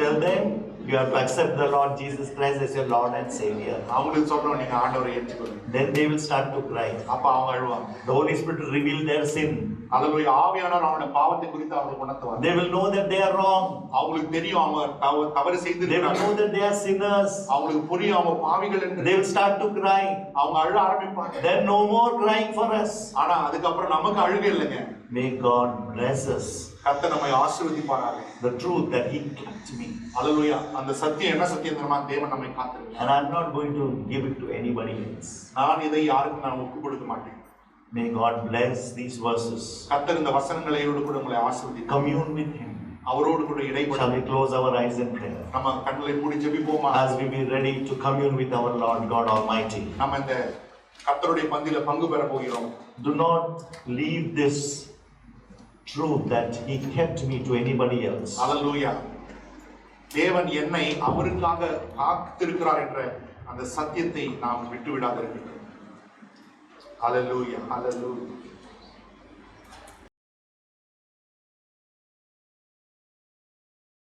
Tell them you have to accept the Lord Jesus Christ as your Lord and Savior. அவங்களுக்கு சொல்றோம் நீங்க ஆண்டவரை ஏற்றுக்கொள்ளுங்க. Then they will start to cry. அப்ப அவங்க அழுவாங்க. The Holy Spirit will reveal their sin. அல்லேலூயா. ஆவியானவர் அவங்களுடைய பாவத்தை குறித்து அவங்களுக்கு உணர்த்துவார். They will know that they are wrong. அவங்களுக்கு தெரியும் அவங்க தவறு They will செய்திருக்காங்க. know that they are sinners. அவங்களுக்கு புரியும் அவங்க பாவிகள் என்று. They will start to cry. அவங்க அழ ஆரம்பிப்பாங்க. Then no more crying for us. ஆனா அதுக்கப்புறம் நமக்கு அழுகை இல்லைங்க. May God bless us. கர்த்தர் நம்மை ஆசீர்வதிப்பாராக. The truth that He kept me. அல்லேலூயா. அந்த சத்தியம் என்ன சத்தியம் தெரியுமா? தேவன் நம்மை காத்திருக்கிறார். And I'm not going to give it to anybody else. நான் இதை யாருக்கும் நான் ஒப்பு கொடுக்க மாட்டேன். May God bless these verses. கர்த்தர் இந்த வசனங்களோடு கூட உங்களை ஆசீர்வதிப்பார். Commune with Him. அவரோடு கூட இடைப்பட. Shall we close our eyes in prayer? நம்ம கண்களை மூடி ஜெபிப்போமா? As we be ready to commune with our Lord God Almighty. நம்ம இந்த கர்த்தருடைய பந்தியில பங்கு பெற போகிறோம். Do not leave this truth that He kept me to anybody else. அல்லேலூயா. தேவன் என்னை அவருக்காக காத்திருக்கிறார் என்ற அந்த சத்தியத்தை நாம் விட்டு விடாதிருக்கிறோம். அல்லேலூயா. அல்லேலூயா.